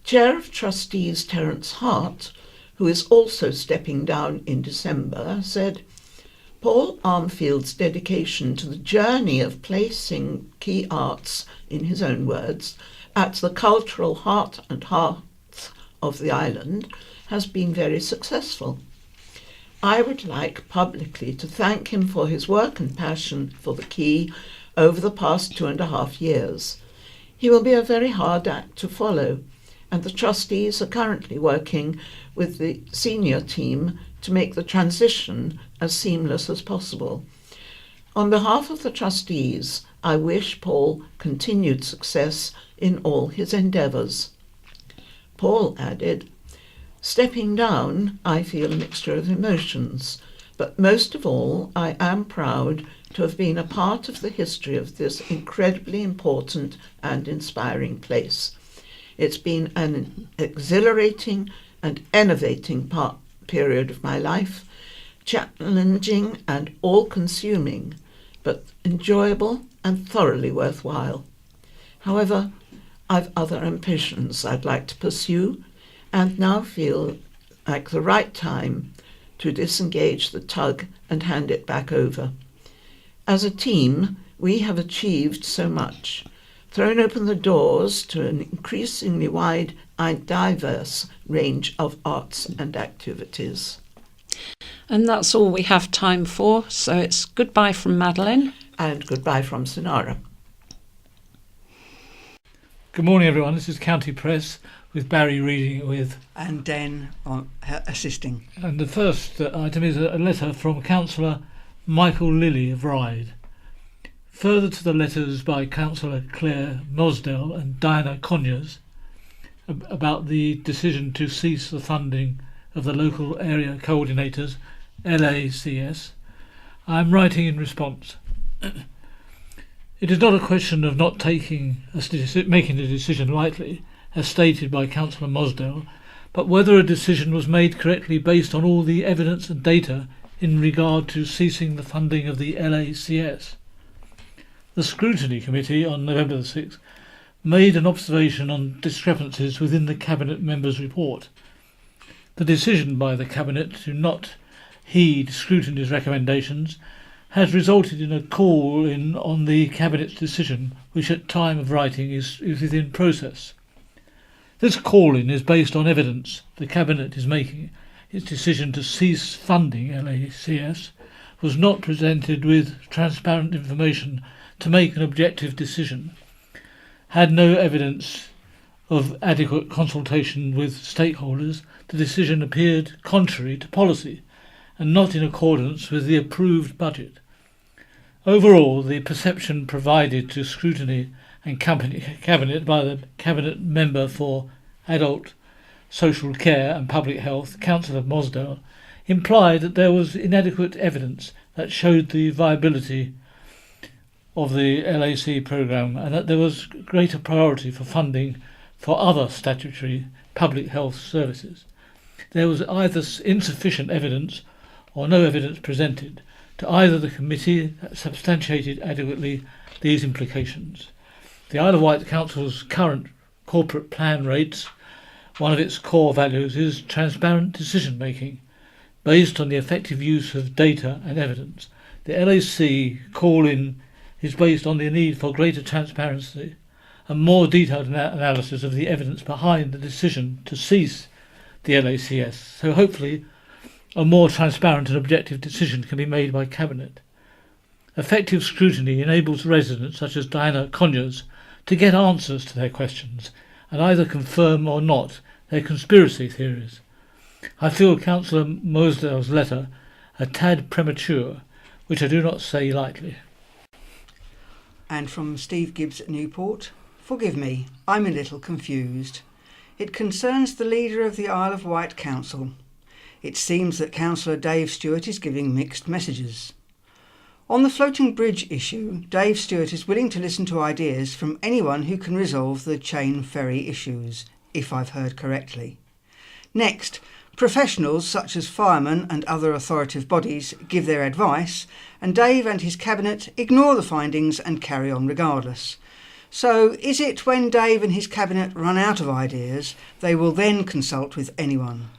Chair of Trustees Terence Hart, who is also stepping down in December, said, "Paul Armfield's dedication to the journey of placing Key Arts, in his own words, at the cultural heart and hearth of the island has been very successful. I would like publicly to thank him for his work and passion for the Key over the past 2.5 years. He will be a very hard act to follow, and the trustees are currently working with the senior team to make the transition as seamless as possible. On behalf of the trustees, I wish Paul continued success in all his endeavours." Paul added, "Stepping down, I feel a mixture of emotions, but most of all, I am proud to have been a part of the history of this incredibly important and inspiring place. It's been an exhilarating and enervating period of my life, challenging and all-consuming, but enjoyable and thoroughly worthwhile. However, I've other ambitions I'd like to pursue, and now feel like the right time to disengage the tug and hand it back over. As a team, we have achieved so much, thrown open the doors to an increasingly wide and diverse range of arts and activities." And that's all we have time for, so it's goodbye from Madeline. And goodbye from Sonara. Good morning, everyone. This is County Press with Barry reading it with. And Dan assisting. And the first item is a letter from Councillor Michael Lilly of Ryde. Further to the letters by Councillor Claire Mosdell and Diana Conyers about the decision to cease the funding of the local area coordinators, LACS, I am writing in response. It is not a question of not making the decision lightly, as stated by Councillor Mosdale, but whether a decision was made correctly based on all the evidence and data in regard to ceasing the funding of the LACS. The Scrutiny Committee on November the 6th made an observation on discrepancies within the Cabinet members' report. The decision by the Cabinet to not heed Scrutiny's recommendations has resulted in a call-in on the Cabinet's decision, which at time of writing is within process. This call-in is based on evidence the Cabinet is making. Its decision to cease funding LACS was not presented with transparent information to make an objective decision, had no evidence of adequate consultation with stakeholders. The decision appeared contrary to policy and not in accordance with the approved budget. Overall, the perception provided to Scrutiny and Cabinet by the Cabinet Member for Adult Social Care and Public Health, Councillor Mosdale, implied that there was inadequate evidence that showed the viability of the LAC programme and that there was greater priority for funding for other statutory public health services. There was either insufficient evidence or no evidence presented to either the committee that substantiated adequately these implications. The Isle of Wight Council's current corporate plan rates one of its core values is transparent decision making based on the effective use of data and evidence. The LAC call-in is based on the need for greater transparency and more detailed analysis of the evidence behind the decision to cease the LACS, so hopefully a more transparent and objective decision can be made by Cabinet. Effective scrutiny enables residents such as Diana Conyers to get answers to their questions and either confirm or not their conspiracy theories. I feel Councillor Mosdale's letter a tad premature, which I do not say lightly. And from Steve Gibbs at Newport, forgive me, I'm a little confused. It concerns the leader of the Isle of Wight Council. It seems that Councillor Dave Stewart is giving mixed messages. On the floating bridge issue, Dave Stewart is willing to listen to ideas from anyone who can resolve the chain ferry issues, if I've heard correctly. Next, professionals such as firemen and other authoritative bodies give their advice, and Dave and his cabinet ignore the findings and carry on regardless. So is it when Dave and his cabinet run out of ideas, they will then consult with anyone?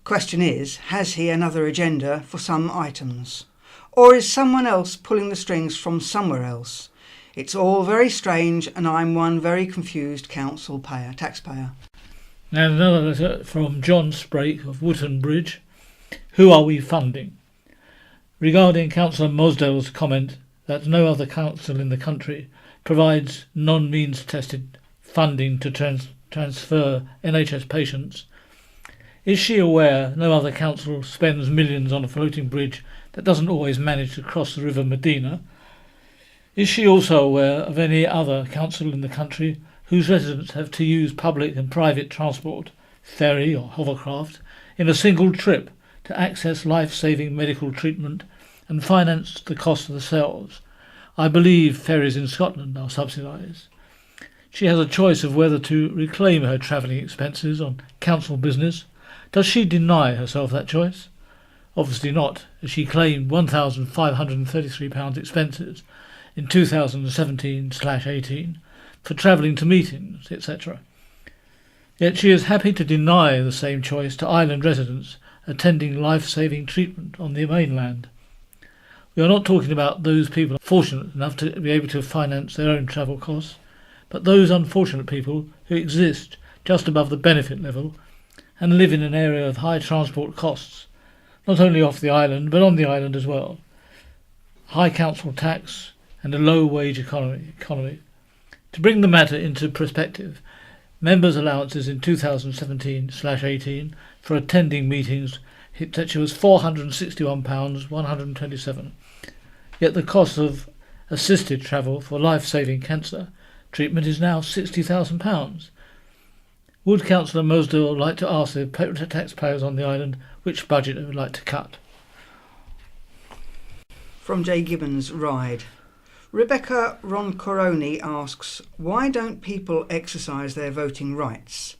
Question is, has he another agenda for some items? Or is someone else pulling the strings from somewhere else? It's all very strange, and I'm one very confused taxpayer. Now another letter from John Sprake of Wootton Bridge. Who are we funding? Regarding Councillor Mosdale's comment that no other council in the country provides non-means tested funding to transfer NHS patients, is she aware no other council spends millions on a floating bridge that doesn't always manage to cross the River Medina? Is she also aware of any other council in the country whose residents have to use public and private transport, ferry or hovercraft, in a single trip to access life-saving medical treatment and finance the cost themselves? I believe ferries in Scotland are subsidised. She has a choice of whether to reclaim her travelling expenses on council business. Does she deny herself that choice? Obviously not, as she claimed £1,533 expenses in 2017/18 for travelling to meetings, etc. Yet she is happy to deny the same choice to island residents attending life-saving treatment on the mainland. We are not talking about those people fortunate enough to be able to finance their own travel costs, but those unfortunate people who exist just above the benefit level and live in an area of high transport costs, not only off the island but on the island as well, high council tax and a low wage economy. To bring the matter into perspective, members' allowances in 2017/18 for attending meetings such was £461.127, yet the cost of assisted travel for life-saving cancer treatment is now £60,000. Would Councillor Mosdale like to ask the taxpayers on the island which budget they would like to cut? From J. Gibbons, Ryde. Rebecca Roncoroni asks, why don't people exercise their voting rights?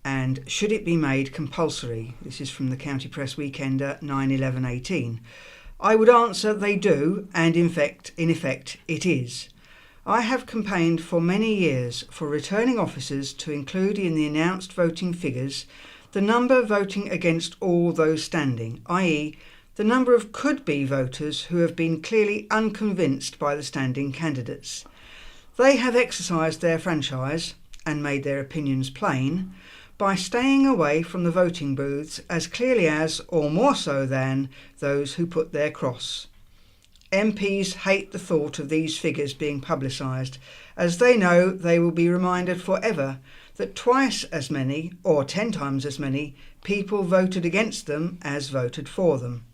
And should it be made compulsory? This is from the County Press Weekender 9/11/18. I would answer they do, and in effect it is. I have campaigned for many years for returning officers to include in the announced voting figures the number voting against all those standing, i.e. the number of could-be voters who have been clearly unconvinced by the standing candidates. They have exercised their franchise and made their opinions plain by staying away from the voting booths as clearly as, or more so than, those who put their cross. MPs hate the thought of these figures being publicised, as they know they will be reminded forever that twice as many, or 10 times as many, people voted against them as voted for them.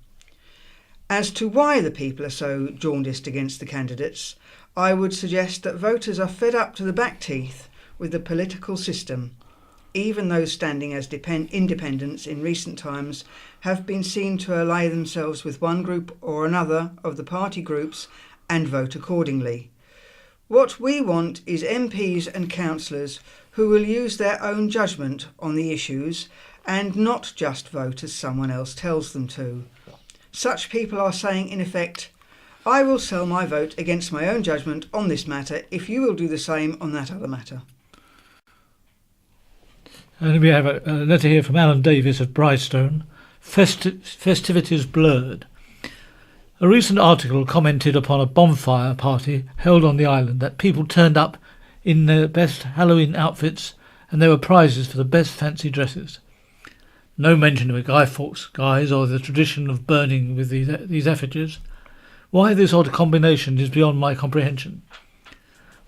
As to why the people are so jaundiced against the candidates, I would suggest that voters are fed up to the back teeth with the political system. Even those standing as independents in recent times have been seen to ally themselves with one group or another of the party groups and vote accordingly. What we want is MPs and councillors who will use their own judgment on the issues and not just vote as someone else tells them to. Such people are saying, in effect, I will sell my vote against my own judgment on this matter if you will do the same on that other matter. And we have a letter here from Alan Davis of Brightstone. Festivities blurred. A recent article commented upon a bonfire party held on the island that people turned up in their best Halloween outfits and there were prizes for the best fancy dresses. No mention of a Guy Fawkes guise or the tradition of burning with these effigies. Why this odd combination is beyond my comprehension.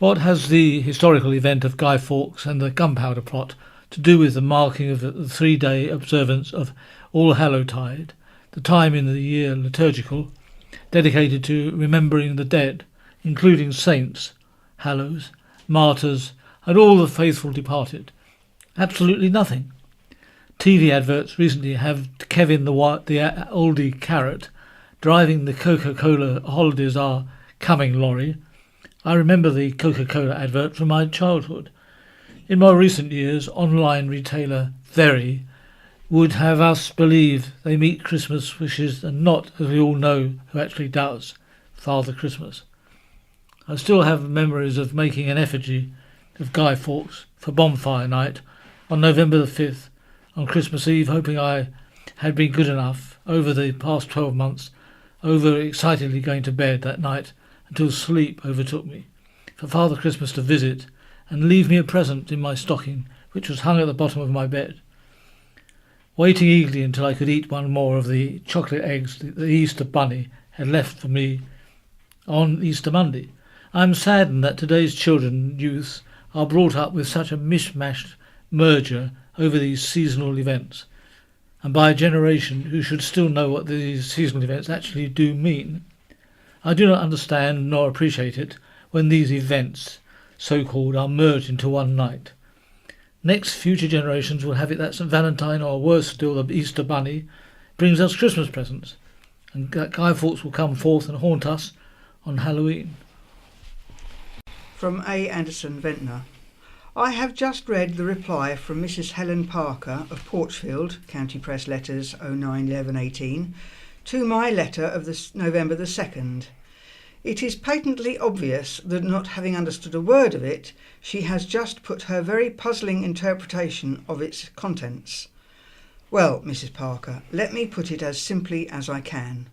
What has the historical event of Guy Fawkes and the Gunpowder Plot to do with the marking of the 3-day observance of All Hallowtide, the time in the year liturgical dedicated to remembering the dead, including saints, hallows, martyrs, and all the faithful departed? Absolutely nothing. TV adverts recently have Kevin the oldie carrot driving the Coca-Cola holidays are coming lorry. I remember the Coca-Cola advert from my childhood. In more recent years, online retailer Very would have us believe they meet Christmas wishes and not, as we all know, who actually does, Father Christmas. I still have memories of making an effigy of Guy Fawkes for bonfire night on November the 5th, on Christmas Eve, hoping I had been good enough over the past 12 months, over-excitedly going to bed that night until sleep overtook me, for Father Christmas to visit and leave me a present in my stocking, which was hung at the bottom of my bed. Waiting eagerly until I could eat one more of the chocolate eggs the Easter Bunny had left for me on Easter Monday. I am saddened that today's children and youths are brought up with such a mishmashed merger over these seasonal events, and by a generation who should still know what these seasonal events actually do mean. I do not understand nor appreciate it when these events, so-called, are merged into one night. Next, future generations will have it that St. Valentine, or worse still, the Easter Bunny, brings us Christmas presents, and that Guy Fawkes will come forth and haunt us on Halloween. From A. Anderson Ventnor. I have just read the reply from Mrs. Helen Parker of Porchfield, County Press Letters 09/11/18, to my letter of November the 2nd. It is patently obvious that, not having understood a word of it, she has just put her very puzzling interpretation of its contents. Well, Mrs. Parker, let me put it as simply as I can.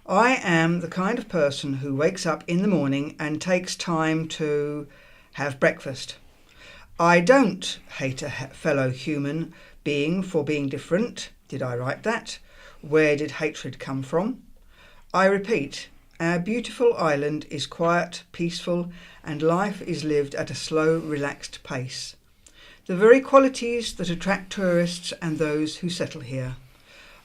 I am the kind of person who wakes up in the morning and takes time to have breakfast. I don't hate a fellow human being for being different. Did I write that? Where did hatred come from? I repeat, our beautiful island is quiet, peaceful, and life is lived at a slow, relaxed pace. The very qualities that attract tourists and those who settle here.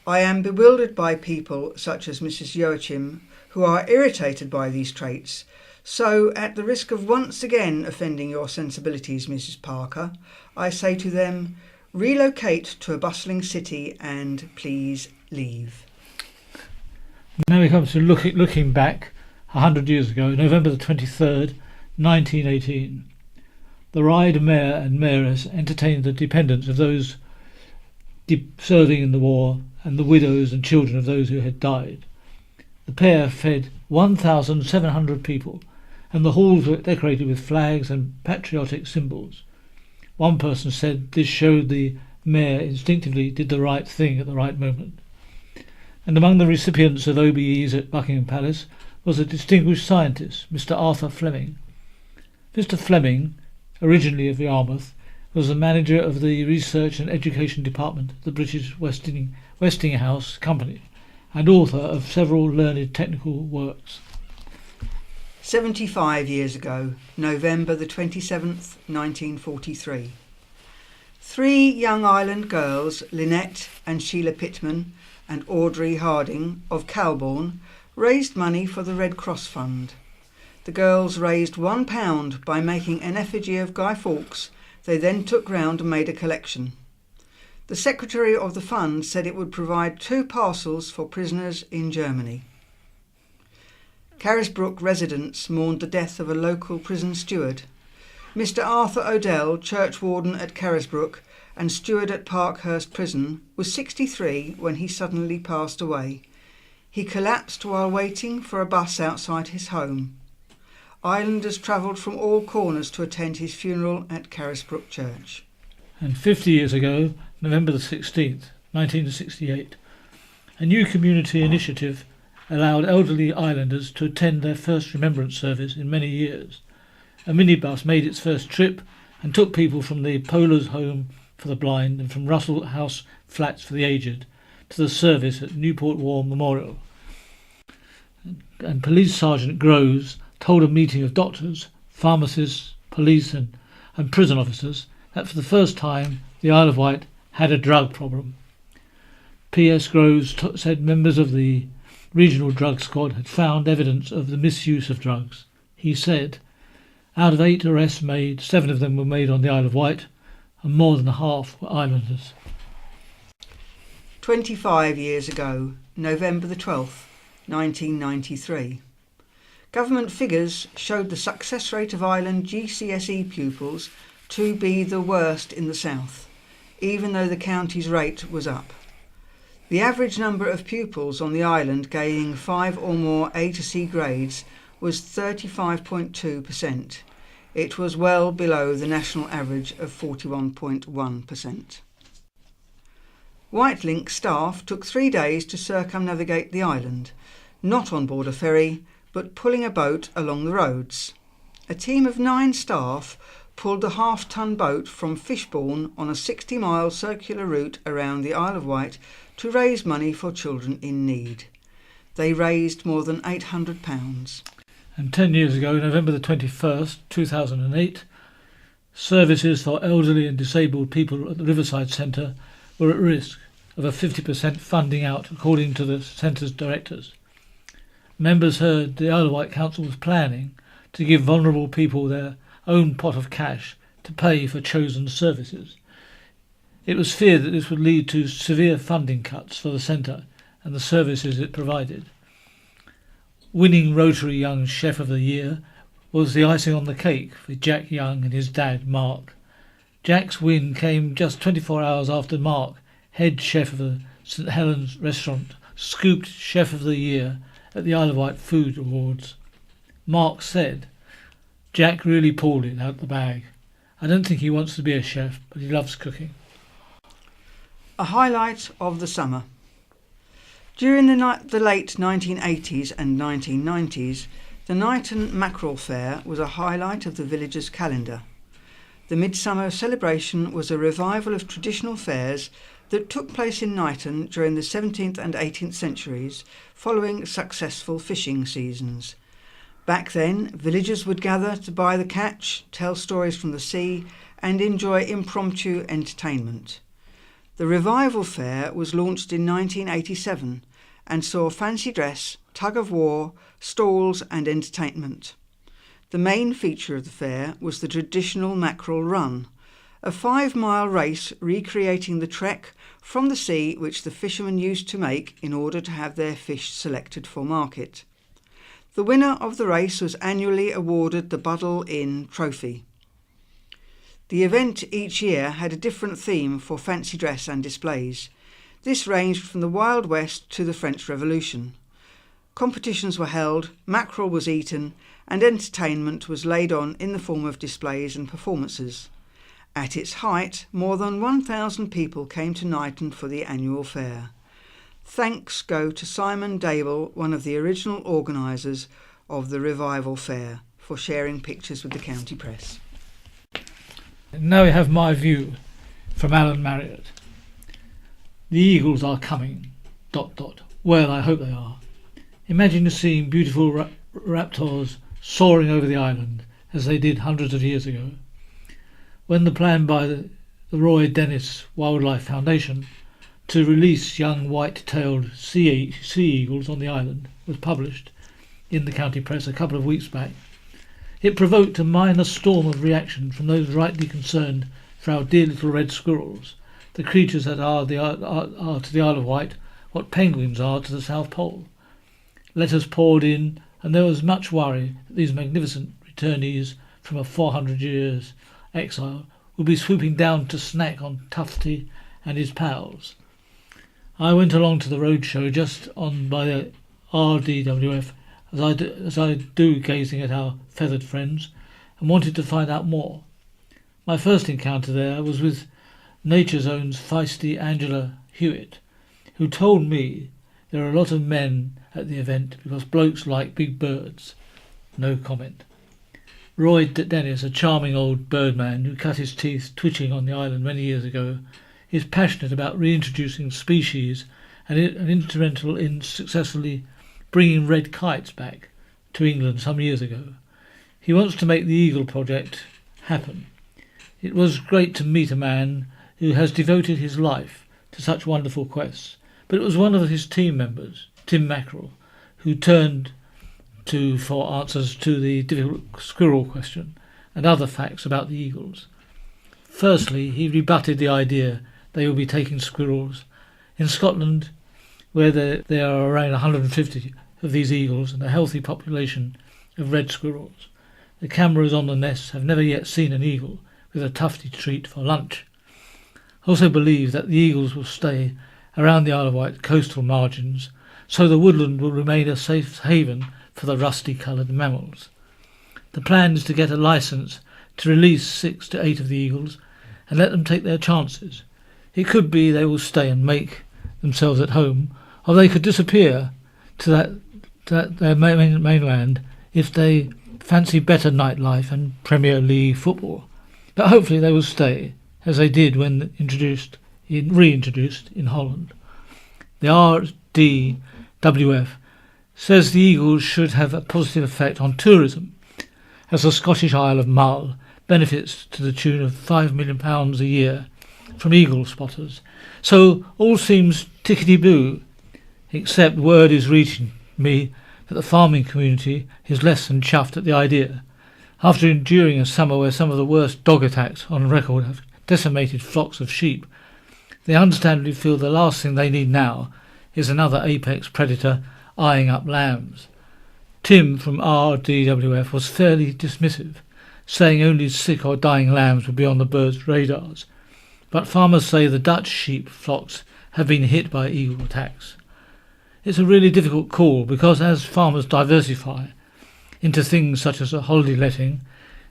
I am bewildered by people such as Mrs. Joachim, who are irritated by these traits. So, at the risk of once again offending your sensibilities, Mrs. Parker, I say to them, relocate to a bustling city and please leave. Now we come to looking back 100 years ago, November the 23rd, 1918. The Ryde mayor and mayoress entertained the dependents of those serving in the war and the widows and children of those who had died. The pair fed 1,700 people, and the halls were decorated with flags and patriotic symbols. One person said this showed the mayor instinctively did the right thing at the right moment. And among the recipients of OBEs at Buckingham Palace was a distinguished scientist, Mr. Arthur Fleming. Mr. Fleming, originally of Yarmouth, was the manager of the Research and Education Department of the British Westinghouse Company and author of several learned technical works. 75 years ago, November the 27th, 1943. 3 young island girls, Lynette and Sheila Pittman and Audrey Harding of Calbourne, raised money for the Red Cross Fund. The girls raised £1 by making an effigy of Guy Fawkes. They then took round and made a collection. The secretary of the fund said it would provide 2 parcels for prisoners in Germany. Carisbrooke residents mourned the death of a local prison steward. Mr. Arthur Odell, churchwarden at Carisbrooke and steward at Parkhurst Prison, was 63 when he suddenly passed away. He collapsed while waiting for a bus outside his home. Islanders travelled from all corners to attend his funeral at Carisbrooke Church. And 50 years ago, November the 16th, 1968, a new community initiative allowed elderly islanders to attend their first remembrance service in many years. A minibus made its first trip and took people from the Polars Home for the Blind and from Russell House Flats for the Aged to the service at Newport War Memorial. And Police Sergeant Groves told a meeting of doctors, pharmacists, police and prison officers that for the first time the Isle of Wight had a drug problem. P.S. Groves said members of the regional drug squad had found evidence of the misuse of drugs. He said, out of 8 arrests made, 7 of them were made on the Isle of Wight, and more than half were islanders. 25 years ago, November the 12th, 1993. Government figures showed the success rate of island GCSE pupils to be the worst in the south, even though the county's rate was up. The average number of pupils on the island gaining 5 or more A to C grades was 35.2%. It was well below the national average of 41.1%. Whitelink staff took 3 days to circumnavigate the island, not on board a ferry, but pulling a boat along the roads. A team of 9 staff pulled a half-ton boat from Fishbourne on a 60-mile circular route around the Isle of Wight to raise money for children in need. They raised more than £800. And 10 years ago, November the 21st, 2008, services for elderly and disabled people at the Riverside Centre were at risk of a 50% funding out, according to the centre's directors. Members heard the Isle of Wight Council was planning to give vulnerable people their own pot of cash to pay for chosen services. It was feared that this would lead to severe funding cuts for the centre and the services it provided. Winning Rotary Young Chef of the Year was the icing on the cake with Jack Young and his dad, Mark. Jack's win came just 24 hours after Mark, head chef of the St Helens restaurant, scooped Chef of the Year at the Isle of Wight Food Awards. Mark said, Jack really pulled it out the bag. I don't think he wants to be a chef, but he loves cooking. A highlight of the summer. During the late 1980s and 1990s, the Knighton Mackerel Fair was a highlight of the village's calendar. The midsummer celebration was a revival of traditional fairs that took place in Knighton during the 17th and 18th centuries, following successful fishing seasons. Back then, villagers would gather to buy the catch, tell stories from the sea, and enjoy impromptu entertainment. The Revival Fair was launched in 1987 and saw fancy dress, tug-of-war, stalls and entertainment. The main feature of the fair was the traditional mackerel run, a 5-mile race recreating the trek from the sea which the fishermen used to make in order to have their fish selected for market. The winner of the race was annually awarded the Buddle Inn Trophy. The event each year had a different theme for fancy dress and displays. This ranged from the Wild West to the French Revolution. Competitions were held, mackerel was eaten, and entertainment was laid on in the form of displays and performances. At its height, more than 1,000 people came to Knighton for the annual fair. Thanks go to Simon Dable, one of the original organisers of the Revival Fair, for sharing pictures with the county press. Now we have my view from Alan Marriott. The eagles are coming. ... Well, I hope they are. Imagine seeing beautiful raptors soaring over the island as they did hundreds of years ago. When the plan by the Roy Dennis Wildlife Foundation to release young white-tailed sea eagles on the island was published in the county press a couple of weeks back, it provoked a minor storm of reaction from those rightly concerned for our dear little red squirrels, the creatures that are to the Isle of Wight what penguins are to the South Pole. Letters poured in, and there was much worry that these magnificent returnees from a 400 years exile would be swooping down to snack on Tufty and his pals. I went along to the roadshow just on by the RDWF as I do gazing at our feathered friends, and wanted to find out more. My first encounter there was with Nature Zone's feisty Angela Hewitt, who told me there are a lot of men at the event because blokes like big birds. No comment. Roy Dennis, a charming old birdman who cut his teeth twitching on the island many years ago, is passionate about reintroducing species and instrumental in successfully bringing red kites back to England some years ago. He wants to make the Eagle Project happen. It was great to meet a man who has devoted his life to such wonderful quests, but it was one of his team members, Tim Mackerel, who turned to for answers to the difficult squirrel question and other facts about the eagles. Firstly, he rebutted the idea they will be taking squirrels. In Scotland, where there are around 150 of these eagles and a healthy population of red squirrels, the cameras on the nests have never yet seen an eagle with a tufty treat for lunch. I also believe that the eagles will stay around the Isle of Wight coastal margins, so the woodland will remain a safe haven for the rusty-coloured mammals. The plan is to get a licence to release 6 to 8 of the eagles and let them take their chances. It could be they will stay and make themselves at home, or they could disappear to their mainland if they fancy better nightlife and Premier League football. But hopefully they will stay, as they did when reintroduced in Holland. The RDWF says the eagles should have a positive effect on tourism, as the Scottish Isle of Mull benefits to the tune of £5 million a year from eagle spotters. So all seems tickety-boo, except word is reaching me that the farming community is less than chuffed at the idea. After enduring a summer where some of the worst dog attacks on record have decimated flocks of sheep, they understandably feel the last thing they need now is another apex predator eyeing up lambs. Tim from RDWF was fairly dismissive, saying only sick or dying lambs would be on the birds' radars, but farmers say the Dutch sheep flocks have been hit by eagle attacks. It's a really difficult call because as farmers diversify into things such as a holiday letting,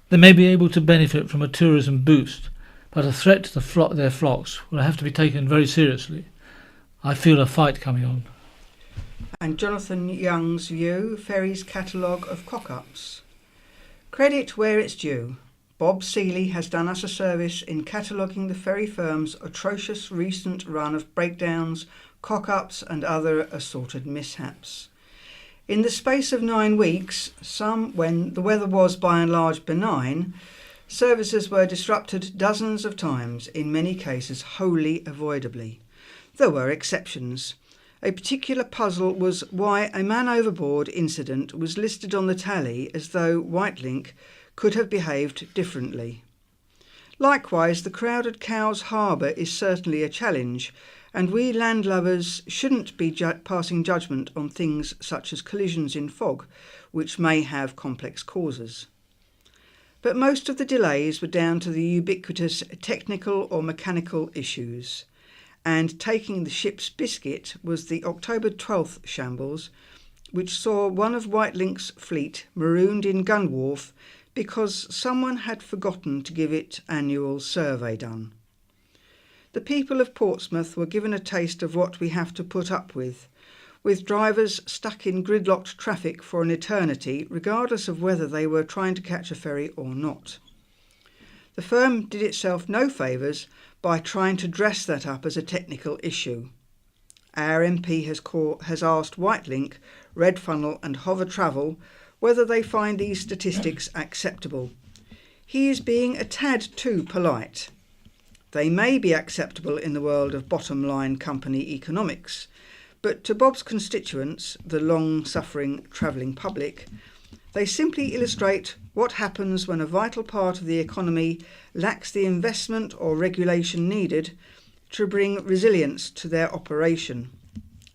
they may be able to benefit from a tourism boost, but a threat to their flocks will have to be taken very seriously. I feel a fight coming on. And Jonathan Young's view, Ferry's catalogue of cock-ups. Credit where it's due. Bob Seeley has done us a service in cataloguing the Ferry firm's atrocious recent run of breakdowns, cock-ups and other assorted mishaps. In the space of 9 weeks, some when the weather was by and large benign, services were disrupted dozens of times, in many cases wholly avoidably. There were exceptions. A particular puzzle was why a man overboard incident was listed on the tally as though Whitelink could have behaved differently. Likewise, the crowded Cowes Harbour is certainly a challenge, and we landlubbers shouldn't be passing judgment on things such as collisions in fog, which may have complex causes. But most of the delays were down to the ubiquitous technical or mechanical issues, and taking the ship's biscuit was the October 12th shambles, which saw one of Whitelink's fleet marooned in Gun Wharf because someone had forgotten to give it annual survey done. The people of Portsmouth were given a taste of what we have to put up with drivers stuck in gridlocked traffic for an eternity, regardless of whether they were trying to catch a ferry or not. The firm did itself no favours by trying to dress that up as a technical issue. Our MP has asked Whitelink, Red Funnel and Hover Travel whether they find these statistics acceptable. He is being a tad too polite. They may be acceptable in the world of bottom-line company economics, but to Bob's constituents, the long-suffering travelling public, they simply illustrate what happens when a vital part of the economy lacks the investment or regulation needed to bring resilience to their operation,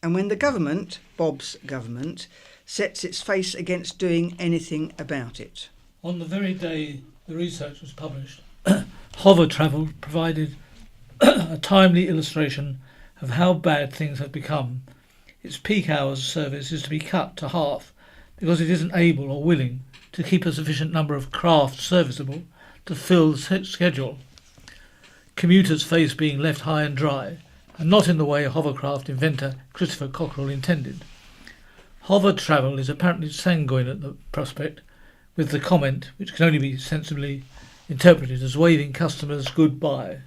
and when the government, Bob's government, sets its face against doing anything about it. On the very day the research was published, Hover Travel provided a timely illustration of how bad things have become. Its peak hours service is to be cut to half because it isn't able or willing to keep a sufficient number of craft serviceable to fill the schedule. Commuters face being left high and dry, and not in the way hovercraft inventor Christopher Cockerell intended. Hover Travel is apparently sanguine at the prospect, with the comment, which can only be sensibly interpreted as waving customers goodbye.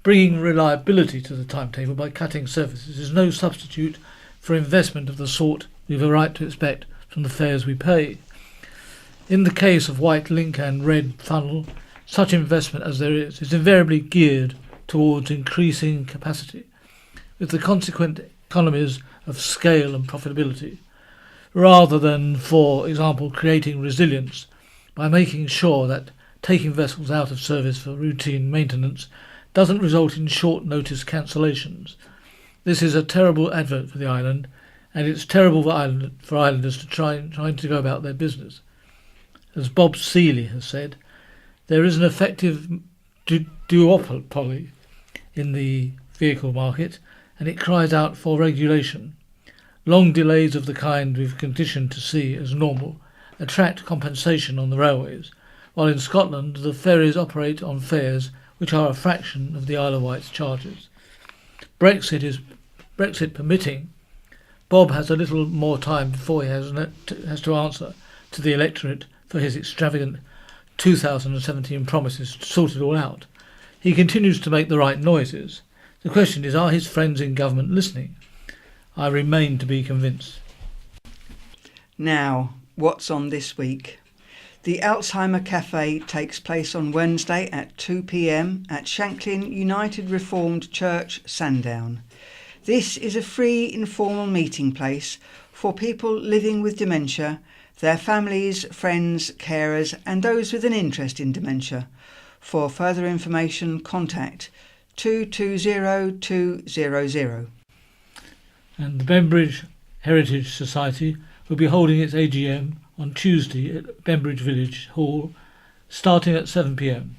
Bringing reliability to the timetable by cutting services is no substitute for investment of the sort we have a right to expect from the fares we pay. In the case of Whitelink and Red Funnel, such investment as there is invariably geared towards increasing capacity, with the consequent economies of scale and profitability, rather than, for example, creating resilience by making sure that taking vessels out of service for routine maintenance doesn't result in short-notice cancellations. This is a terrible advert for the island, and it's terrible for islanders to trying to go about their business. As Bob Seeley has said, there is an effective duopoly in the vehicle market, and it cries out for regulation. Long delays of the kind we've conditioned to see as normal attract compensation on the railways, while in Scotland the ferries operate on fares which are a fraction of the Isle of Wight's charges. Brexit permitting, Bob has a little more time before he has to answer to the electorate for his extravagant 2017 promises to sort it all out. He continues to make the right noises. The question is, are his friends in government listening? I remain to be convinced. Now, what's on this week? The Alzheimer Cafe takes place on Wednesday at 2 p.m. at Shanklin United Reformed Church, Sandown. This is a free informal meeting place for people living with dementia, their families, friends, carers and those with an interest in dementia. For further information, contact 220-200. And the Bembridge Heritage Society will be holding its AGM on Tuesday at Bembridge Village Hall, starting at 7 p.m.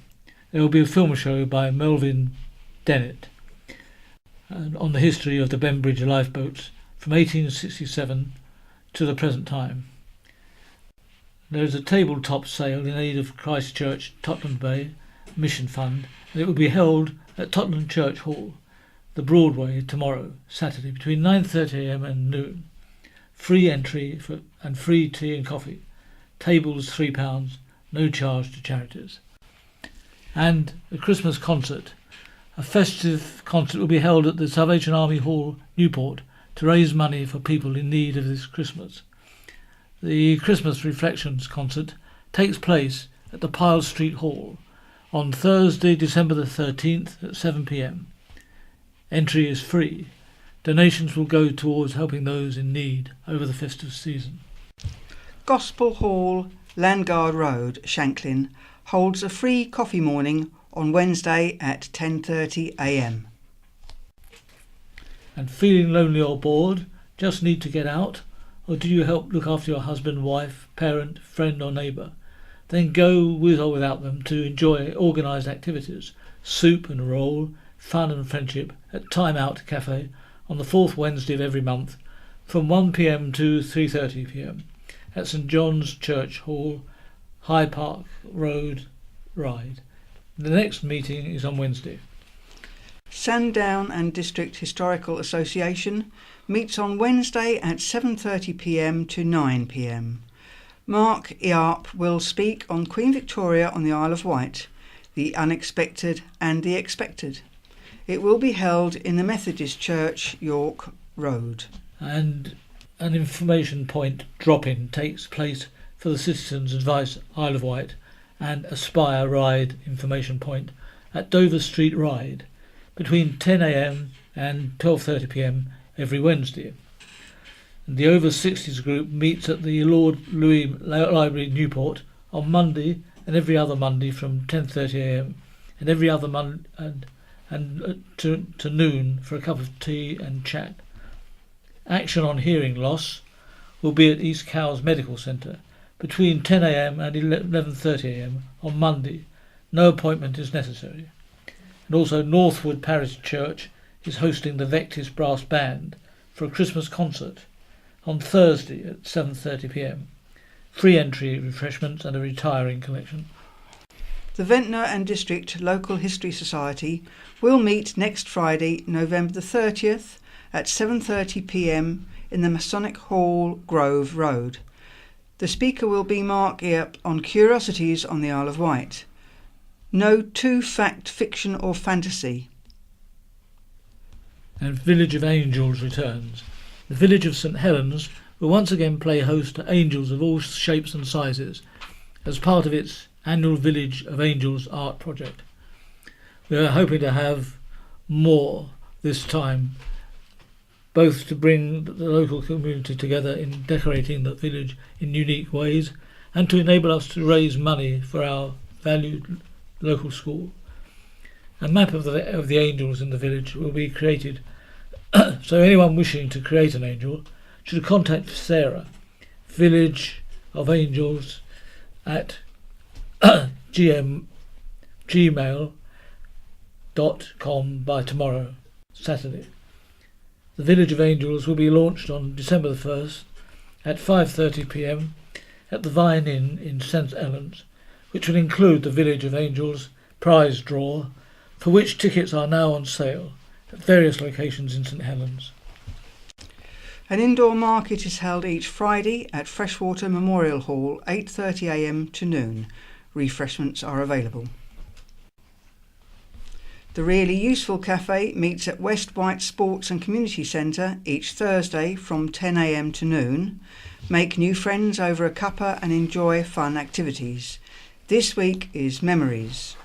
There will be a film show by Melvin Dennett on the history of the Bembridge lifeboats from 1867 to the present time. There is a tabletop sale in aid of Christchurch Totland Bay Mission Fund, and it will be held at Totland Church Hall, the Broadway, tomorrow, Saturday, between 9:30am and noon. Free entry and free tea and coffee. Tables £3, no charge to charities. And a Christmas concert. A festive concert will be held at the Salvation Army Hall, Newport, to raise money for people in need of this Christmas. The Christmas Reflections concert takes place at the Pyle Street Hall on Thursday, December the 13th at 7 p.m. Entry is free. Donations will go towards helping those in need over the festive season. Gospel Hall, Landguard Road, Shanklin, holds a free coffee morning on Wednesday at 10:30 a.m. And feeling lonely or bored, just need to get out? Or do you help look after your husband, wife, parent, friend or neighbour? Then go with or without them to enjoy organised activities, soup and roll, fun and friendship at Time Out Cafe on the 4th Wednesday of every month from 1 p.m. to 3:30 p.m. at St John's Church Hall, High Park Road, Ryde. The next meeting is on Wednesday. Sandown and District Historical Association meets on Wednesday at 7:30 p.m. to 9 p.m. Mark Earp will speak on Queen Victoria on the Isle of Wight, the unexpected and the expected. It will be held in the Methodist Church, York Road. And an information point drop-in takes place for the Citizens Advice Isle of Wight and Aspire Ride information point at Dover Street Ryde between 10 a.m. and 12:30 p.m. every Wednesday. And the Over 60s group meets at the Lord Louis Library, Newport, on Monday and every other Monday from 10:30 a.m. and every other Monday to noon for a cup of tea and chat. Action on hearing loss will be at East Cowes Medical Centre between 10 a.m. and 11:30 a.m. on Monday. No appointment is necessary. And also Northwood Parish Church is hosting the Vectis Brass Band for a Christmas concert on Thursday at 7:30 p.m. Free entry, refreshments and a retiring collection. The Ventnor and District Local History Society will meet next Friday, November the 30th at 7:30 p.m. in the Masonic Hall, Grove Road. The speaker will be Mark Earp on curiosities on the Isle of Wight. No fact, fiction or fantasy. And Village of Angels returns. The village of St Helens will once again play host to angels of all shapes and sizes as part of its annual Village of Angels art project. We are hoping to have more this time, both to bring the local community together in decorating the village in unique ways and to enable us to raise money for our valued local school. A map of the angels in the village will be created, so anyone wishing to create an angel should contact Sarah, Village of Angels at gmail.com by tomorrow, Saturday. The Village of Angels will be launched on December the 1st at 5:30 p.m. at the Vine Inn in St Helens, which will include the Village of Angels prize draw, for which tickets are now on sale at various locations in St Helens. An indoor market is held each Friday at Freshwater Memorial Hall, 8:30 a.m. to noon. Refreshments are available. The Really Useful Cafe meets at West Wight Sports and Community Centre each Thursday from 10 a.m. to noon. Make new friends over a cuppa and enjoy fun activities. This week is Memories.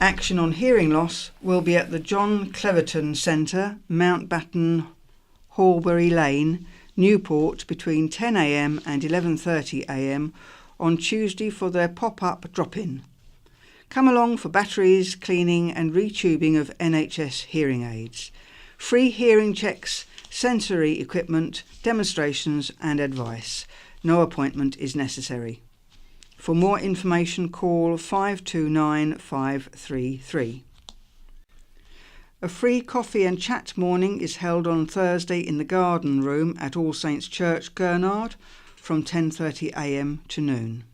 Action on hearing loss will be at the John Cleverton Centre, Mountbatten, Horbury Lane, Newport between 10 a.m. and 11:30 a.m. on Tuesday for their pop-up drop-in. Come along for batteries, cleaning and retubing of NHS hearing aids. Free hearing checks, sensory equipment, demonstrations and advice. No appointment is necessary. For more information, call 529 533. A free coffee and chat morning is held on Thursday in the Garden Room at All Saints Church, Gurnard, from 10:30 a.m. to noon.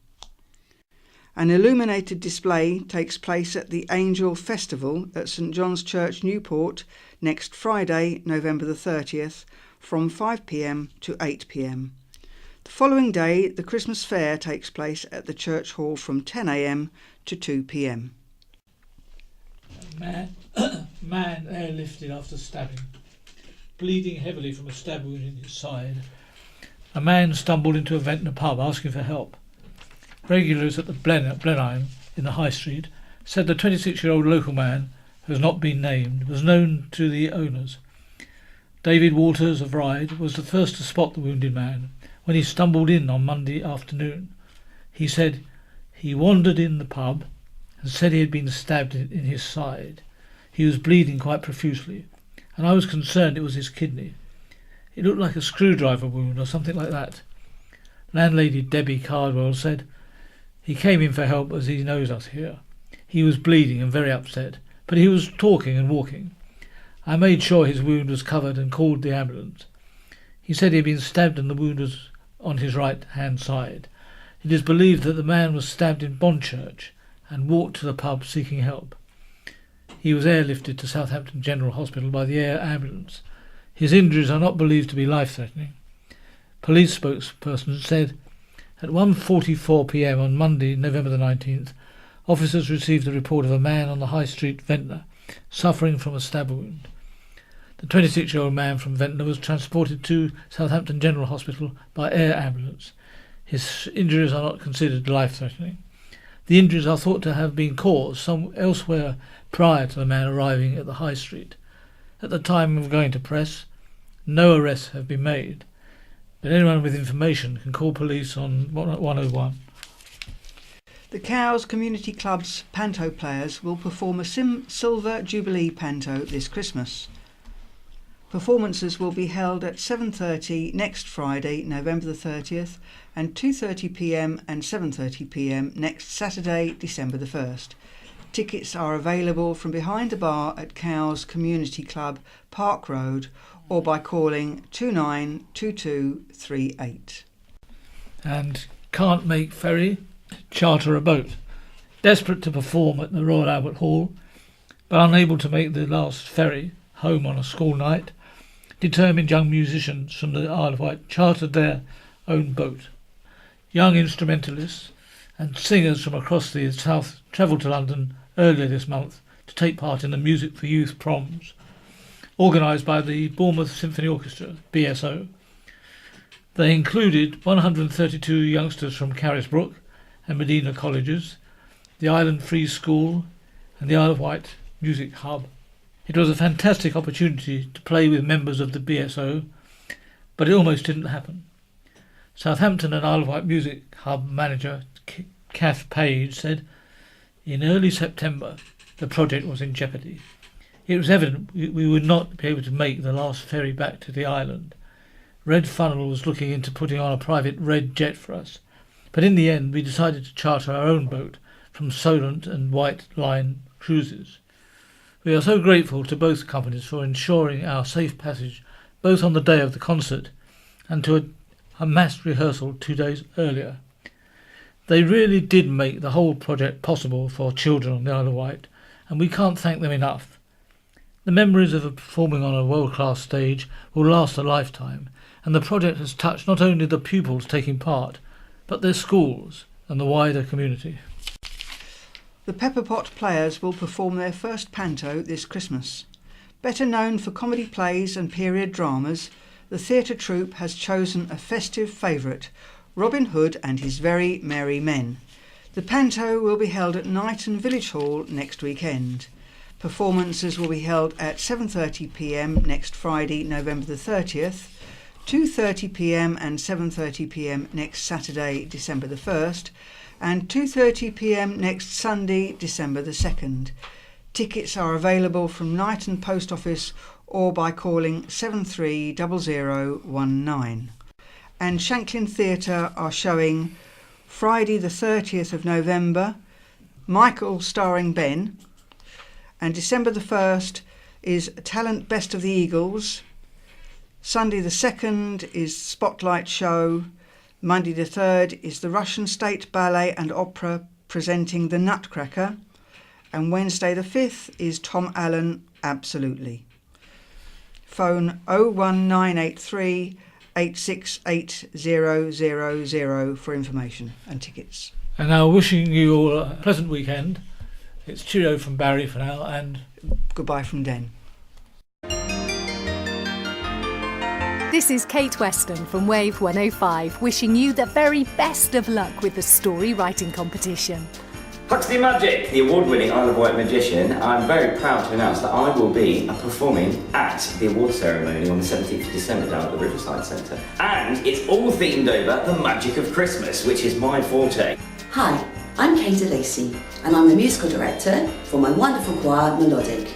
An illuminated display takes place at the Angel Festival at St John's Church, Newport, next Friday, November the 30th, from 5 p.m. to 8 p.m. The following day, the Christmas fair takes place at the church hall from 10 a.m. to 2 p.m. Man airlifted after stabbing. Bleeding heavily from a stab wound in his side. A man stumbled into a Ventnor pub asking for help. Regulars at the Blenheim in the High Street said the 26-year-old local man, who has not been named, was known to the owners. David Walters of Ryde was the first to spot the wounded man when he stumbled in on Monday afternoon. He said he wandered in the pub and said he had been stabbed in his side. He was bleeding quite profusely and I was concerned it was his kidney. It looked like a screwdriver wound or something like that. Landlady Debbie Cardwell said, "He came in for help as he knows us here. He was bleeding and very upset, but he was talking and walking. I made sure his wound was covered and called the ambulance. He said he had been stabbed and the wound was on his right-hand side. It is believed that the man was stabbed in Bonchurch and walked to the pub seeking help. He was airlifted to Southampton General Hospital by the air ambulance. His injuries are not believed to be life-threatening." Police spokesperson said, "At 1:44 p.m. on Monday, November the 19th, officers received a report of a man on the High Street, Ventnor, suffering from a stab wound. The 26-year-old man from Ventnor was transported to Southampton General Hospital by air ambulance. His injuries are not considered life-threatening. The injuries are thought to have been caused elsewhere prior to the man arriving at the High Street. At the time of going to press, no arrests have been made, but anyone with information can call police on 101. The Cowes Community Club's panto players will perform a Silver Jubilee panto this Christmas. Performances will be held at 7:30 next Friday, November the 30th, and 2:30 p.m. and 7:30 p.m. next Saturday, December the 1st. Tickets are available from behind the bar at Cowes Community Club, Park Road, or by calling 292238. And can't make ferry? Charter a boat. Desperate to perform at the Royal Albert Hall, but unable to make the last ferry home on a school night, determined young musicians from the Isle of Wight chartered their own boat. Young instrumentalists and singers from across the south travelled to London earlier this month to take part in the Music for Youth proms, organised by the Bournemouth Symphony Orchestra, BSO. They included 132 youngsters from Carisbrooke and Medina Colleges, the Island Free School and the Isle of Wight Music Hub. It was a fantastic opportunity to play with members of the BSO, but it almost didn't happen. Southampton and Isle of Wight Music Hub manager Kath Page said, "In early September the project was in jeopardy. It was evident we would not be able to make the last ferry back to the island. Red Funnel was looking into putting on a private red jet for us, but in the end we decided to charter our own boat from Solent and White Line Cruises. We are so grateful to both companies for ensuring our safe passage both on the day of the concert and to a mass rehearsal 2 days earlier. They really did make the whole project possible for children on the Isle of Wight, and we can't thank them enough. The memories of performing on a world-class stage will last a lifetime, and the project has touched not only the pupils taking part, but their schools and the wider community." The Pepperpot Players will perform their first panto this Christmas. Better known for comedy plays and period dramas, the theatre troupe has chosen a festive favourite, Robin Hood and His Very Merry Men. The panto will be held at Knighton Village Hall next weekend. Performances will be held at 7:30 p.m. next Friday, November the 30th, 2:30 p.m. and 7:30 p.m. next Saturday, December the 1st, and 2:30 p.m. next Sunday, December the 2nd. Tickets are available from Knighton Post Office or by calling 730019. And Shanklin Theatre are showing Friday the 30th of November, Michael starring Ben, and December the 1st is Talent Best of the Eagles. Sunday the 2nd is Spotlight Show. Monday the 3rd is the Russian State Ballet and Opera presenting The Nutcracker. And Wednesday the 5th is Tom Allen Absolutely. Phone 01983 8680000 for information and tickets. And now wishing you all a pleasant weekend. It's cheerio from Barry for now, and goodbye from Den. This is Kate Weston from Wave 105, wishing you the very best of luck with the story writing competition. Huxley Magic, the award-winning Isle of Wight magician. I'm very proud to announce that I will be performing at the award ceremony on the 17th of December down at the Riverside Centre. And it's all themed over the magic of Christmas, which is my forte. Hi, I'm Kate Lacey, and I'm the musical director for my wonderful choir, Melodic.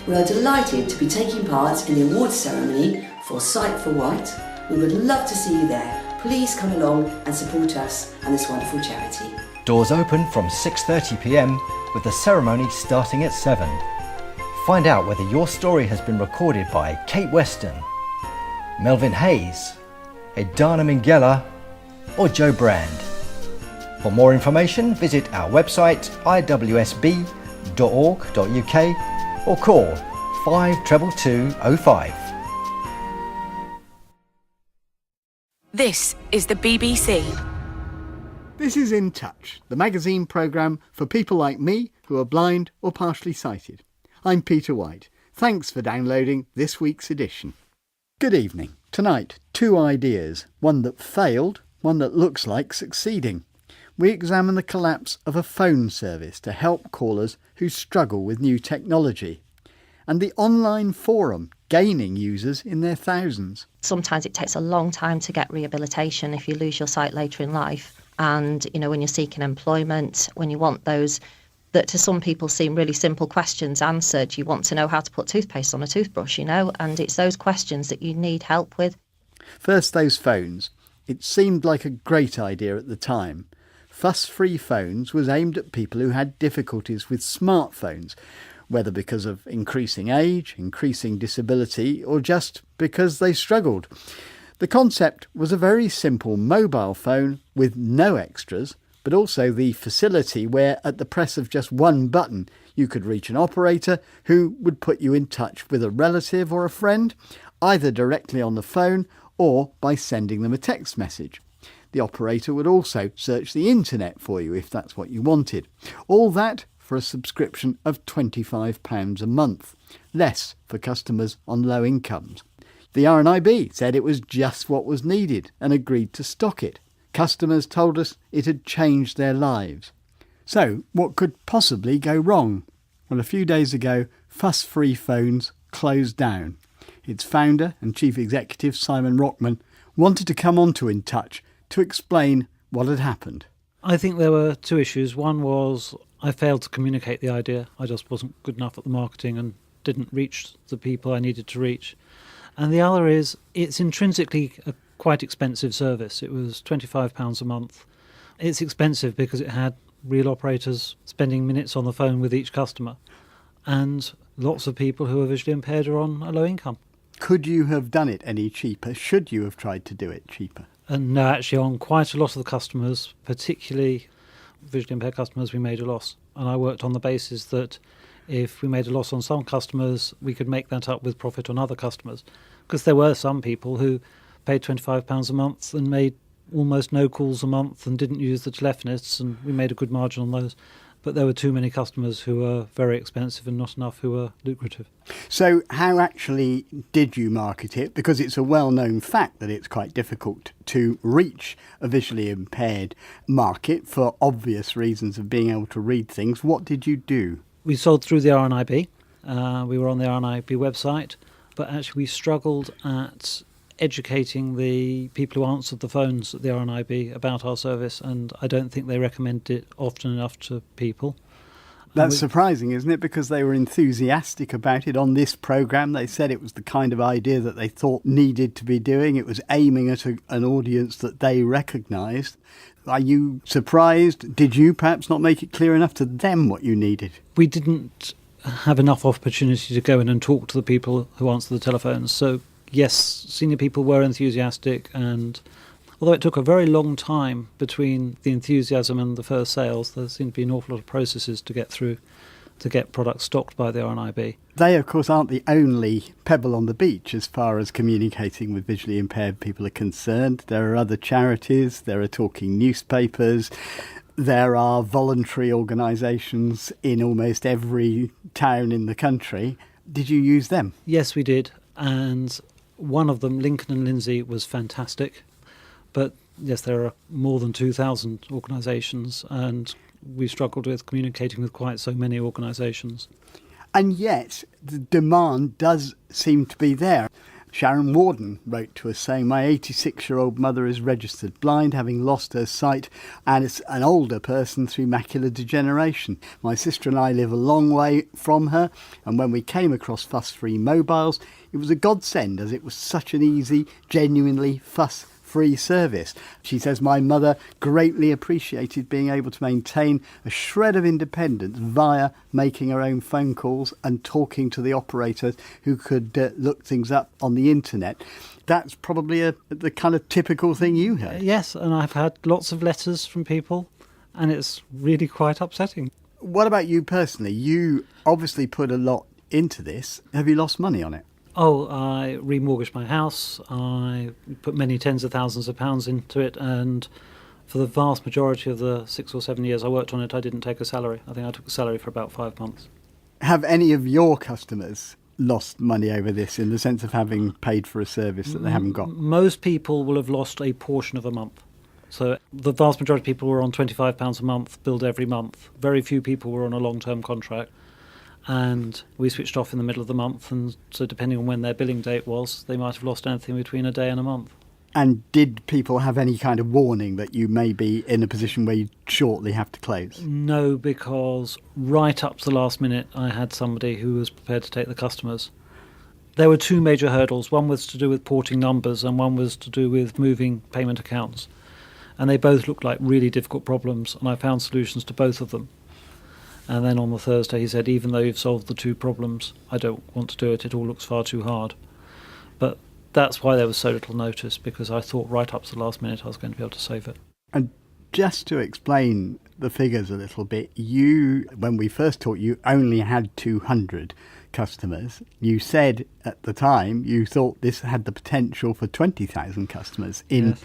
We are delighted to be taking part in the awards ceremony for Sight for Wight. We would love to see you there. Please come along and support us and this wonderful charity. Doors open from 6:30 p.m, with the ceremony starting at 7. Find out whether your story has been recorded by Kate Weston, Melvin Hayes, Edana Minghella or Joe Brand. For more information, visit our website iwsb.org.uk or call 522205. This is the BBC. This is In Touch, the magazine programme for people like me who are blind or partially sighted. I'm Peter Wight. Thanks for downloading this week's edition. Good evening. Tonight, 2 ideas. One that failed, one that looks like succeeding. We examine the collapse of a phone service to help callers who struggle with new technology. And the online forum gaining users in their thousands. Sometimes it takes a long time to get rehabilitation if you lose your sight later in life. And, you know, when you're seeking employment, when you want those that to some people seem really simple questions answered, you want to know how to put toothpaste on a toothbrush, you know, and it's those questions that you need help with. First, those phones. It seemed like a great idea at the time. Fuss-free phones was aimed at people who had difficulties with smartphones, whether because of increasing age, increasing disability, or just because they struggled. The concept was a very simple mobile phone with no extras, but also the facility where at the press of just one button you could reach an operator who would put you in touch with a relative or a friend, either directly on the phone or by sending them a text message. The operator would also search the internet for you if that's what you wanted. All that for a subscription of £25 a month, less for customers on low incomes. The RNIB said it was just what was needed and agreed to stock it. Customers told us it had changed their lives. So, what could possibly go wrong? Well, a few days ago, Fuss-Free Phones closed down. Its founder and chief executive, Simon Rockman, wanted to come on to In Touch to explain what had happened. I think there were 2 issues. One was I failed to communicate the idea. I just wasn't good enough at the marketing and didn't reach the people I needed to reach. And the other is it's intrinsically a quite expensive service. It was £25 a month. It's expensive because it had real operators spending minutes on the phone with each customer. And lots of people who are visually impaired are on a low income. Could you have done it any cheaper? Should you have tried to do it cheaper? And no, actually on quite a lot of the customers, particularly visually impaired customers, we made a loss. And I worked on the basis that if we made a loss on some customers, we could make that up with profit on other customers. Because there were some people who paid £25 a month and made almost no calls a month and didn't use the telephonists, and we made a good margin on those. But there were too many customers who were very expensive and not enough who were lucrative. So how actually did you market it? Because it's a well-known fact that it's quite difficult to reach a visually impaired market for obvious reasons of being able to read things. What did you do? We sold through the RNIB. We were on the RNIB website, but actually we struggled at educating the people who answered the phones at the RNIB about our service, and I don't think they recommended it often enough to people. That's surprising, isn't it? Because they were enthusiastic about it on this programme. They said it was the kind of idea that they thought needed to be doing. It was aiming at an audience that they recognised. Are you surprised? Did you perhaps not make it clear enough to them what you needed? We didn't have enough opportunity to go in and talk to the people who answer the telephones. So yes, senior people were enthusiastic, and although it took a very long time between the enthusiasm and the first sales, there seemed to be an awful lot of processes to get through to get products stocked by the RNIB. They, of course, aren't the only pebble on the beach as far as communicating with visually impaired people are concerned. There are other charities, there are talking newspapers, there are voluntary organisations in almost every town in the country. Did you use them? Yes, we did. And one of them, Lincoln and Lindsay, was fantastic. But yes, there are more than 2,000 organisations, and we struggled with communicating with quite so many organisations. And yet, the demand does seem to be there. Sharon Warden wrote to us saying, my 86-year-old mother is registered blind, having lost her sight, and is an older person through macular degeneration. My sister and I live a long way from her, and when we came across fuss-free mobiles, it was a godsend, as it was such an easy, genuinely fuss-free service. She says, my mother greatly appreciated being able to maintain a shred of independence via making her own phone calls and talking to the operators who could look things up on the internet. That's probably the kind of typical thing you heard. Yes, and I've had lots of letters from people, and it's really quite upsetting. What about you personally? You obviously put a lot into this. Have you lost money on it? Oh, I remortgaged my house. I put many tens of thousands of pounds into it, and for the vast majority of the 6 or 7 years I worked on it, I didn't take a salary. I think I took a salary for about 5 months. Have any of your customers lost money over this, in the sense of having paid for a service that they haven't got? Most people will have lost a portion of a month. So the vast majority of people were on £25 a month, billed every month. Very few people were on a long-term contract. And we switched off in the middle of the month, and so depending on when their billing date was, they might have lost anything between a day and a month. And did people have any kind of warning that you may be in a position where you shortly have to close? No, because right up to the last minute I had somebody who was prepared to take the customers. There were two major hurdles. One was to do with porting numbers, and one was to do with moving payment accounts. And they both looked like really difficult problems, and I found solutions to both of them. And then on the Thursday he said, even though you've solved the two problems, I don't want to do it, it all looks far too hard. But that's why there was so little notice, because I thought right up to the last minute I was going to be able to save it. And just to explain the figures a little bit, you, when we first talked, you only had 200 customers. You said at the time you thought this had the potential for 20,000 customers in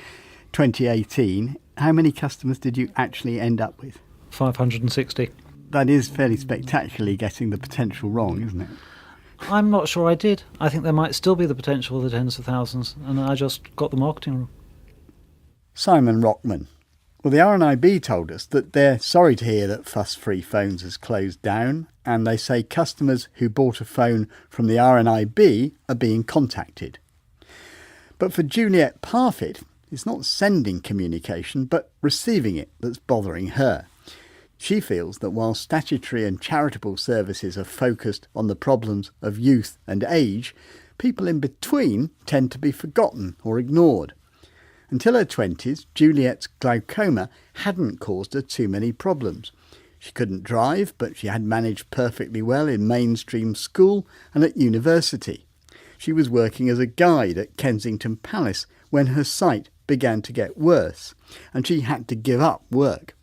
2018. How many customers did you actually end up with? 560. That is fairly spectacularly getting the potential wrong, isn't it? I'm not sure I did. I think there might still be the potential of the tens of thousands, and I just got the marketing wrong. Simon Rockman. Well, the RNIB told us that they're sorry to hear that Fuss Free Phones has closed down, and they say customers who bought a phone from the RNIB are being contacted. But for Juliet Parfitt, it's not sending communication, but receiving it that's bothering her. She feels that while statutory and charitable services are focused on the problems of youth and age, people in between tend to be forgotten or ignored. Until her 20s, Juliet's glaucoma hadn't caused her too many problems. She couldn't drive, but she had managed perfectly well in mainstream school and at university. She was working as a guide at Kensington Palace when her sight began to get worse, and she had to give up work.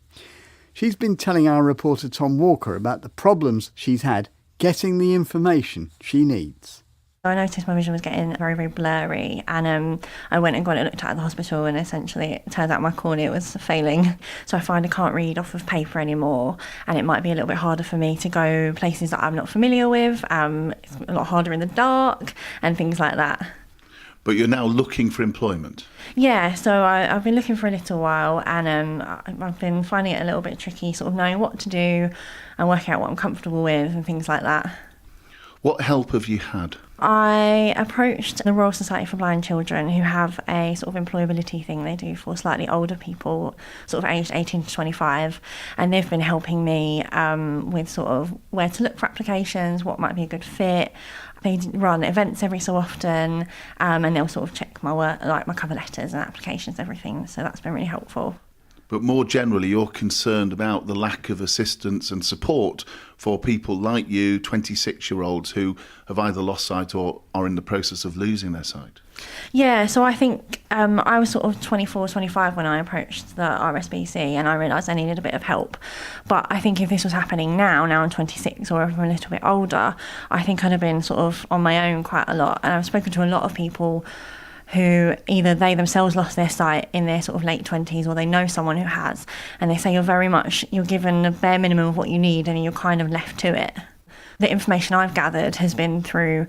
She's been telling our reporter Tom Walker about the problems she's had getting the information she needs. I noticed my vision was getting very, very blurry, and I went and got it looked at the hospital, and essentially it turns out my cornea was failing. So I find I can't read off of paper anymore, and it might be a little bit harder for me to go places that I'm not familiar with. It's a lot harder in the dark and things like that. But you're now looking for employment? Yeah, so I've been looking for a little while, and I've been finding it a little bit tricky, sort of knowing what to do and working out what I'm comfortable with and things like that. What help have you had? I approached the Royal Society for Blind Children, who have a sort of employability thing they do for slightly older people, sort of aged 18 to 25, and they've been helping me with sort of where to look for applications, what might be a good fit. They run events every so often, and they'll sort of check my work, like my cover letters and applications, everything. So that's been really helpful. But more generally, you're concerned about the lack of assistance and support for people like you, 26-year-olds, who have either lost sight or are in the process of losing their sight. Yeah, so I think I was sort of 24, 25 when I approached the RSBC, and I realised I needed a bit of help. But I think if this was happening now I'm 26 or if I'm a little bit older, I think I'd have been sort of on my own quite a lot. And I've spoken to a lot of people who either they themselves lost their sight in their sort of late 20s or they know someone who has, and they say you're given the bare minimum of what you need and you're kind of left to it. The information I've gathered has been through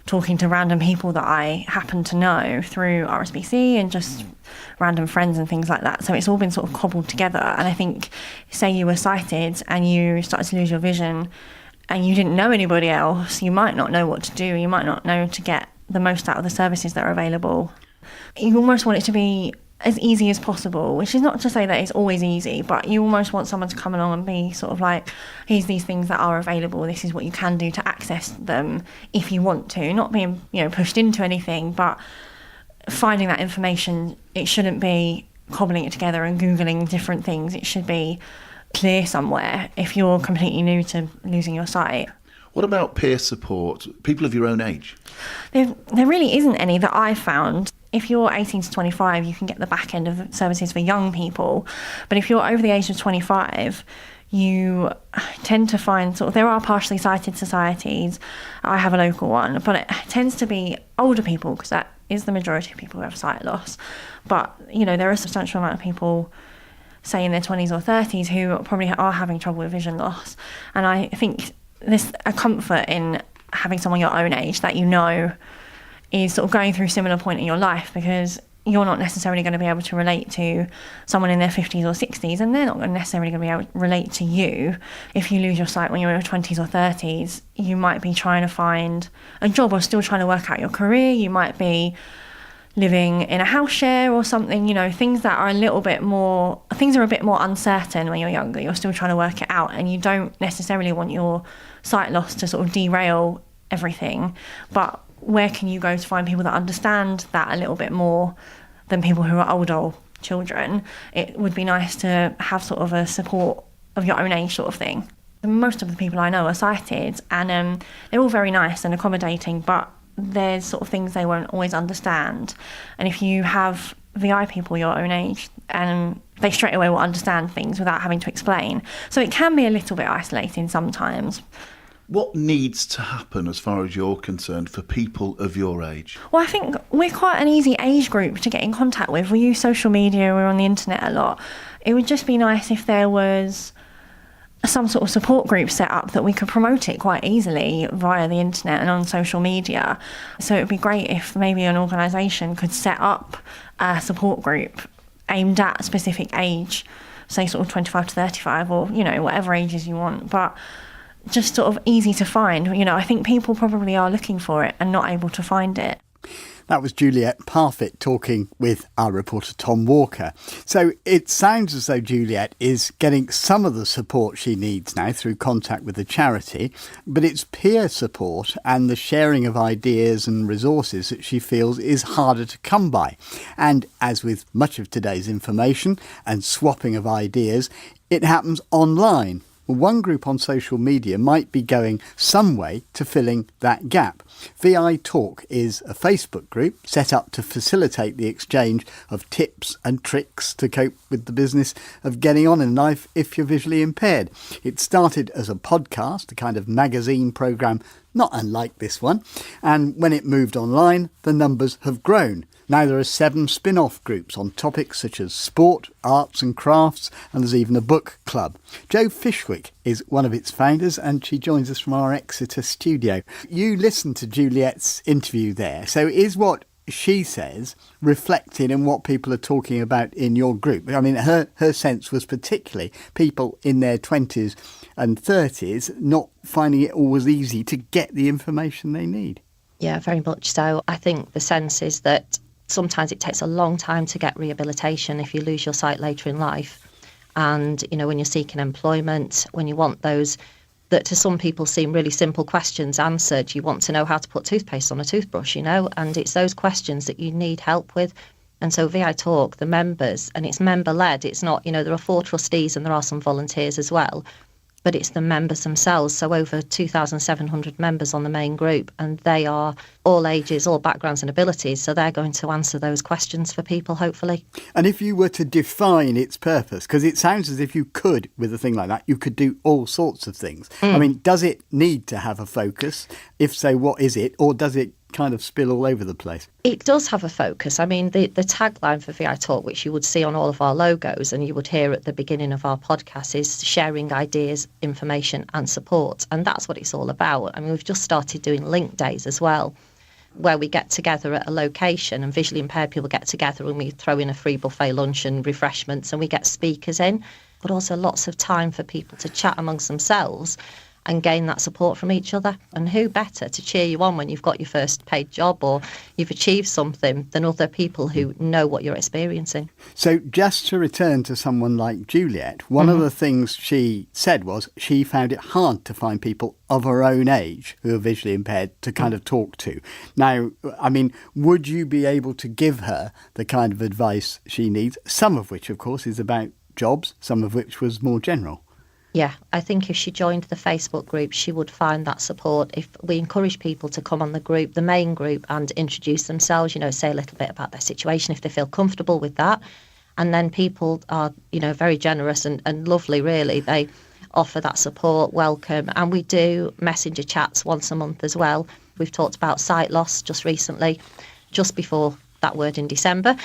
talking to random people that I happen to know through RSBC and just random friends and things like that. So it's all been sort of cobbled together. And I think, say you were sighted and you started to lose your vision and you didn't know anybody else, you might not know what to do. You might not know to get the most out of the services that are available. You almost want it to be as easy as possible, which is not to say that it's always easy, but you almost want someone to come along and be sort of like, here's these things that are available, this is what you can do to access them if you want to, not being, pushed into anything, but finding that information. It shouldn't be cobbling it together and Googling different things. It should be clear somewhere if you're completely new to losing your sight. What about peer support, people of your own age? There really isn't any that I've found. If you're 18 to 25, you can get the back end of services for young people. But if you're over the age of 25, you tend to find there are partially sighted societies. I have a local one, but it tends to be older people because that is the majority of people who have sight loss. But, there are a substantial amount of people, say in their 20s or 30s, who probably are having trouble with vision loss. And I think there's a comfort in having someone your own age that is sort of going through a similar point in your life, because you're not necessarily going to be able to relate to someone in their 50s or 60s, and they're not necessarily going to be able to relate to you. If you lose your sight when you're in your 20s or 30s, you might be trying to find a job or still trying to work out your career. You might be living in a house share or something, things that are things are a bit more uncertain when you're younger. You're still trying to work it out, and you don't necessarily want your sight loss to sort of derail everything. But where can you go to find people that understand that a little bit more than people who are older children? It would be nice to have sort of a support of your own age sort of thing. Most of the people I know are sighted, and they're all very nice and accommodating, but there's sort of things they won't always understand. And if you have VI people your own age, and they straight away will understand things without having to explain. So it can be a little bit isolating sometimes. What needs to happen, as far as you're concerned, for people of your age? Well, I think we're quite an easy age group to get in contact with. We use social media, we're on the internet a lot. It would just be nice if there was some sort of support group set up that we could promote it quite easily via the internet and on social media. So it would be great if maybe an organisation could set up a support group aimed at a specific age, say sort of 25 to 35 or, whatever ages you want, but just sort of easy to find. I think people probably are looking for it and not able to find it. That was Juliet Parfitt talking with our reporter Tom Walker. So it sounds as though Juliet is getting some of the support she needs now through contact with the charity, but it's peer support and the sharing of ideas and resources that she feels is harder to come by. And as with much of today's information and swapping of ideas, it happens online. One group on social media might be going some way to filling that gap. VI Talk is a Facebook group set up to facilitate the exchange of tips and tricks to cope with the business of getting on in life if you're visually impaired. It started as a podcast, a kind of magazine programme not unlike this one, and when it moved online, the numbers have grown. Now there are 7 spin-off groups on topics such as sport, arts and crafts, and there's even a book club. Jo Fishwick is one of its founders and she joins us from our Exeter studio. You listened to Juliet's interview there, so is what she says reflected in what people are talking about in your group? I mean, her sense was particularly people in their 20s and 30s not finding it always easy to get the information they need. Yeah, very much so. I think the sense is that sometimes it takes a long time to get rehabilitation if you lose your sight later in life. And, when you're seeking employment, when you want those that to some people seem really simple questions answered, you want to know how to put toothpaste on a toothbrush, and it's those questions that you need help with. And so VI Talk, the members, and it's member-led, it's not, there are 4 trustees and there are some volunteers as well, but it's the members themselves. So over 2,700 members on the main group, and they are all ages, all backgrounds and abilities. So they're going to answer those questions for people, hopefully. And if you were to define its purpose, because it sounds as if you could, with a thing like that, you could do all sorts of things. I mean, does it need to have a focus? If so, what is it? Or does it kind of spill all over the place? It does have a focus. I mean, the tagline for VI Talk, which you would see on all of our logos and you would hear at the beginning of our podcast, is sharing ideas, information and support. And that's what it's all about. I mean, we've just started doing link days as well, where we get together at a location and visually impaired people get together and we throw in a free buffet lunch and refreshments and we get speakers in, but also lots of time for people to chat amongst themselves and gain that support from each other. And who better to cheer you on when you've got your first paid job or you've achieved something than other people who know what you're experiencing. So just to return to someone like Juliet, one of the things she said was she found it hard to find people of her own age who are visually impaired to kind of talk to. Now, I mean, would you be able to give her the kind of advice she needs, some of which, of course, is about jobs, some of which was more general? Yeah, I think if she joined the Facebook group, she would find that support. If we encourage people to come on the group, the main group, and introduce themselves, you know, say a little bit about their situation if they feel comfortable with that. And then people are, you know, very generous and lovely, really. They offer that support, welcome. And we do messenger chats once a month as well. We've talked about sight loss just recently, just before that word in December,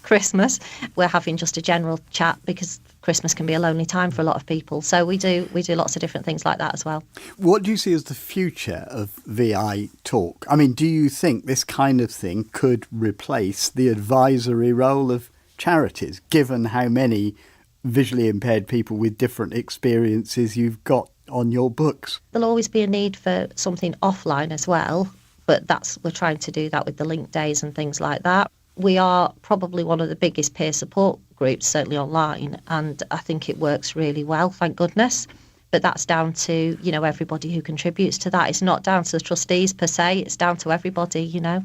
Christmas. We're having just a general chat because Christmas can be a lonely time for a lot of people. So we do lots of different things like that as well. What do you see as the future of VI Talk? I mean, do you think this kind of thing could replace the advisory role of charities, given how many visually impaired people with different experiences you've got on your books? There'll always be a need for something offline as well, but we're trying to do that with the link days and things like that. We are probably one of the biggest peer support groups, certainly online, and I think it works really well, thank goodness. But that's down to, you know, everybody who contributes to that. It's not down to the trustees per se, it's down to everybody, you know.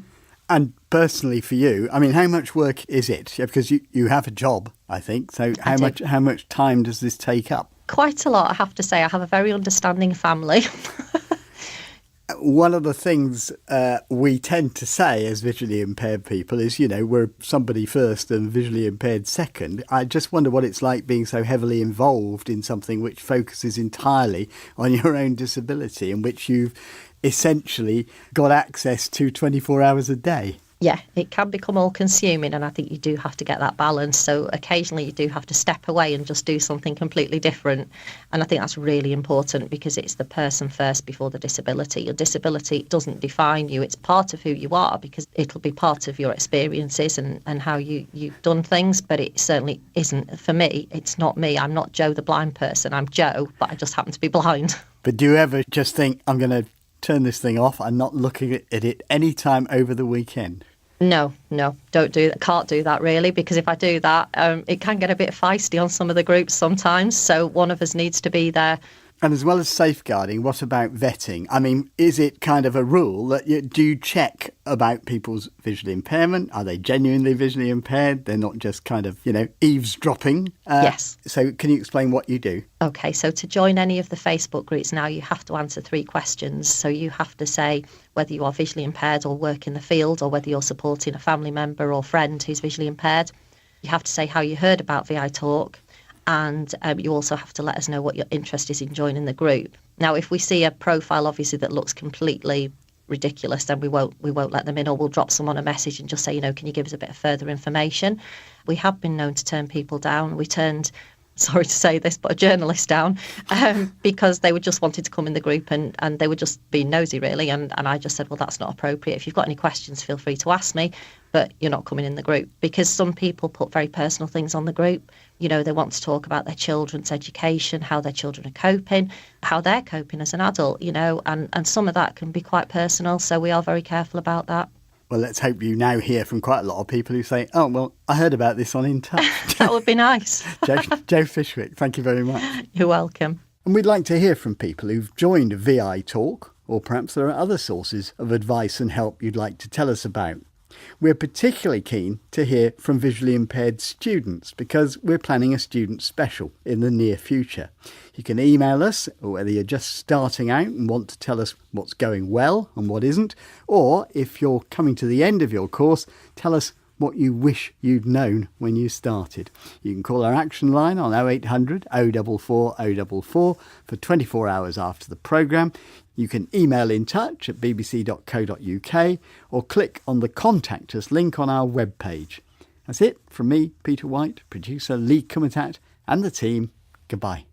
And personally for you, I mean, how much work is it? Because you have a job, I think. So how much time does this take up? Quite a lot, I have to say. I have a very understanding family. One of the things we tend to say as visually impaired people is, you know, we're somebody first and visually impaired second. I just wonder what it's like being so heavily involved in something which focuses entirely on your own disability and which you've essentially got access to 24 hours a day. Yeah, it can become all consuming, and I think you do have to get that balance. So occasionally you do have to step away and just do something completely different. And I think that's really important because it's the person first before the disability. Your disability doesn't define you. It's part of who you are because it'll be part of your experiences and how you've done things. But it certainly isn't, for me, it's not me. I'm not Joe the blind person. I'm Joe, but I just happen to be blind. But do you ever just think, I'm going to turn this thing off? I'm not looking at it any time over the weekend? No, don't do that. Can't do that really, because if I do that, it can get a bit feisty on some of the groups sometimes. So one of us needs to be there. And as well as safeguarding, what about vetting? I mean, is it kind of a rule that do you check about people's visual impairment? Are they genuinely visually impaired? They're not just kind of, you know, eavesdropping? Yes. So can you explain what you do? OK, so to join any of the Facebook groups now, you have to answer 3 questions. So you have to say whether you are visually impaired or work in the field, or whether you're supporting a family member or friend who's visually impaired. You have to say how you heard about VI Talk. And you also have to let us know what your interest is in joining the group. Now, if we see a profile, obviously, that looks completely ridiculous, then we won't let them in, or we'll drop someone a message and just say, you know, can you give us a bit of further information? We have been known to turn people down. We turned, sorry to say this, but a journalist down because they were just wanted to come in the group and they were just being nosy, really. And I just said, well, that's not appropriate. If you've got any questions, feel free to ask me, but you're not coming in the group. Because some people put very personal things on the group. You know, they want to talk about their children's education, how their children are coping, how they're coping as an adult, you know, and some of that can be quite personal. So we are very careful about that. Well, let's hope you now hear from quite a lot of people who say, oh, well, I heard about this on In Touch. That would be nice. Jo Fishwick, thank you very much. You're welcome. And we'd like to hear from people who've joined VI Talk, or perhaps there are other sources of advice and help you'd like to tell us about. We're particularly keen to hear from visually impaired students because we're planning a student special in the near future. You can email us, or whether you're just starting out and want to tell us what's going well and what isn't, or if you're coming to the end of your course, tell us what you wish you'd known when you started. You can call our action line on 0800 044 044 for 24 hours after the programme. You can email In Touch at bbc.co.uk or click on the Contact Us link on our webpage. That's it from me, Peter Wight, producer Lee Kumatat and the team. Goodbye.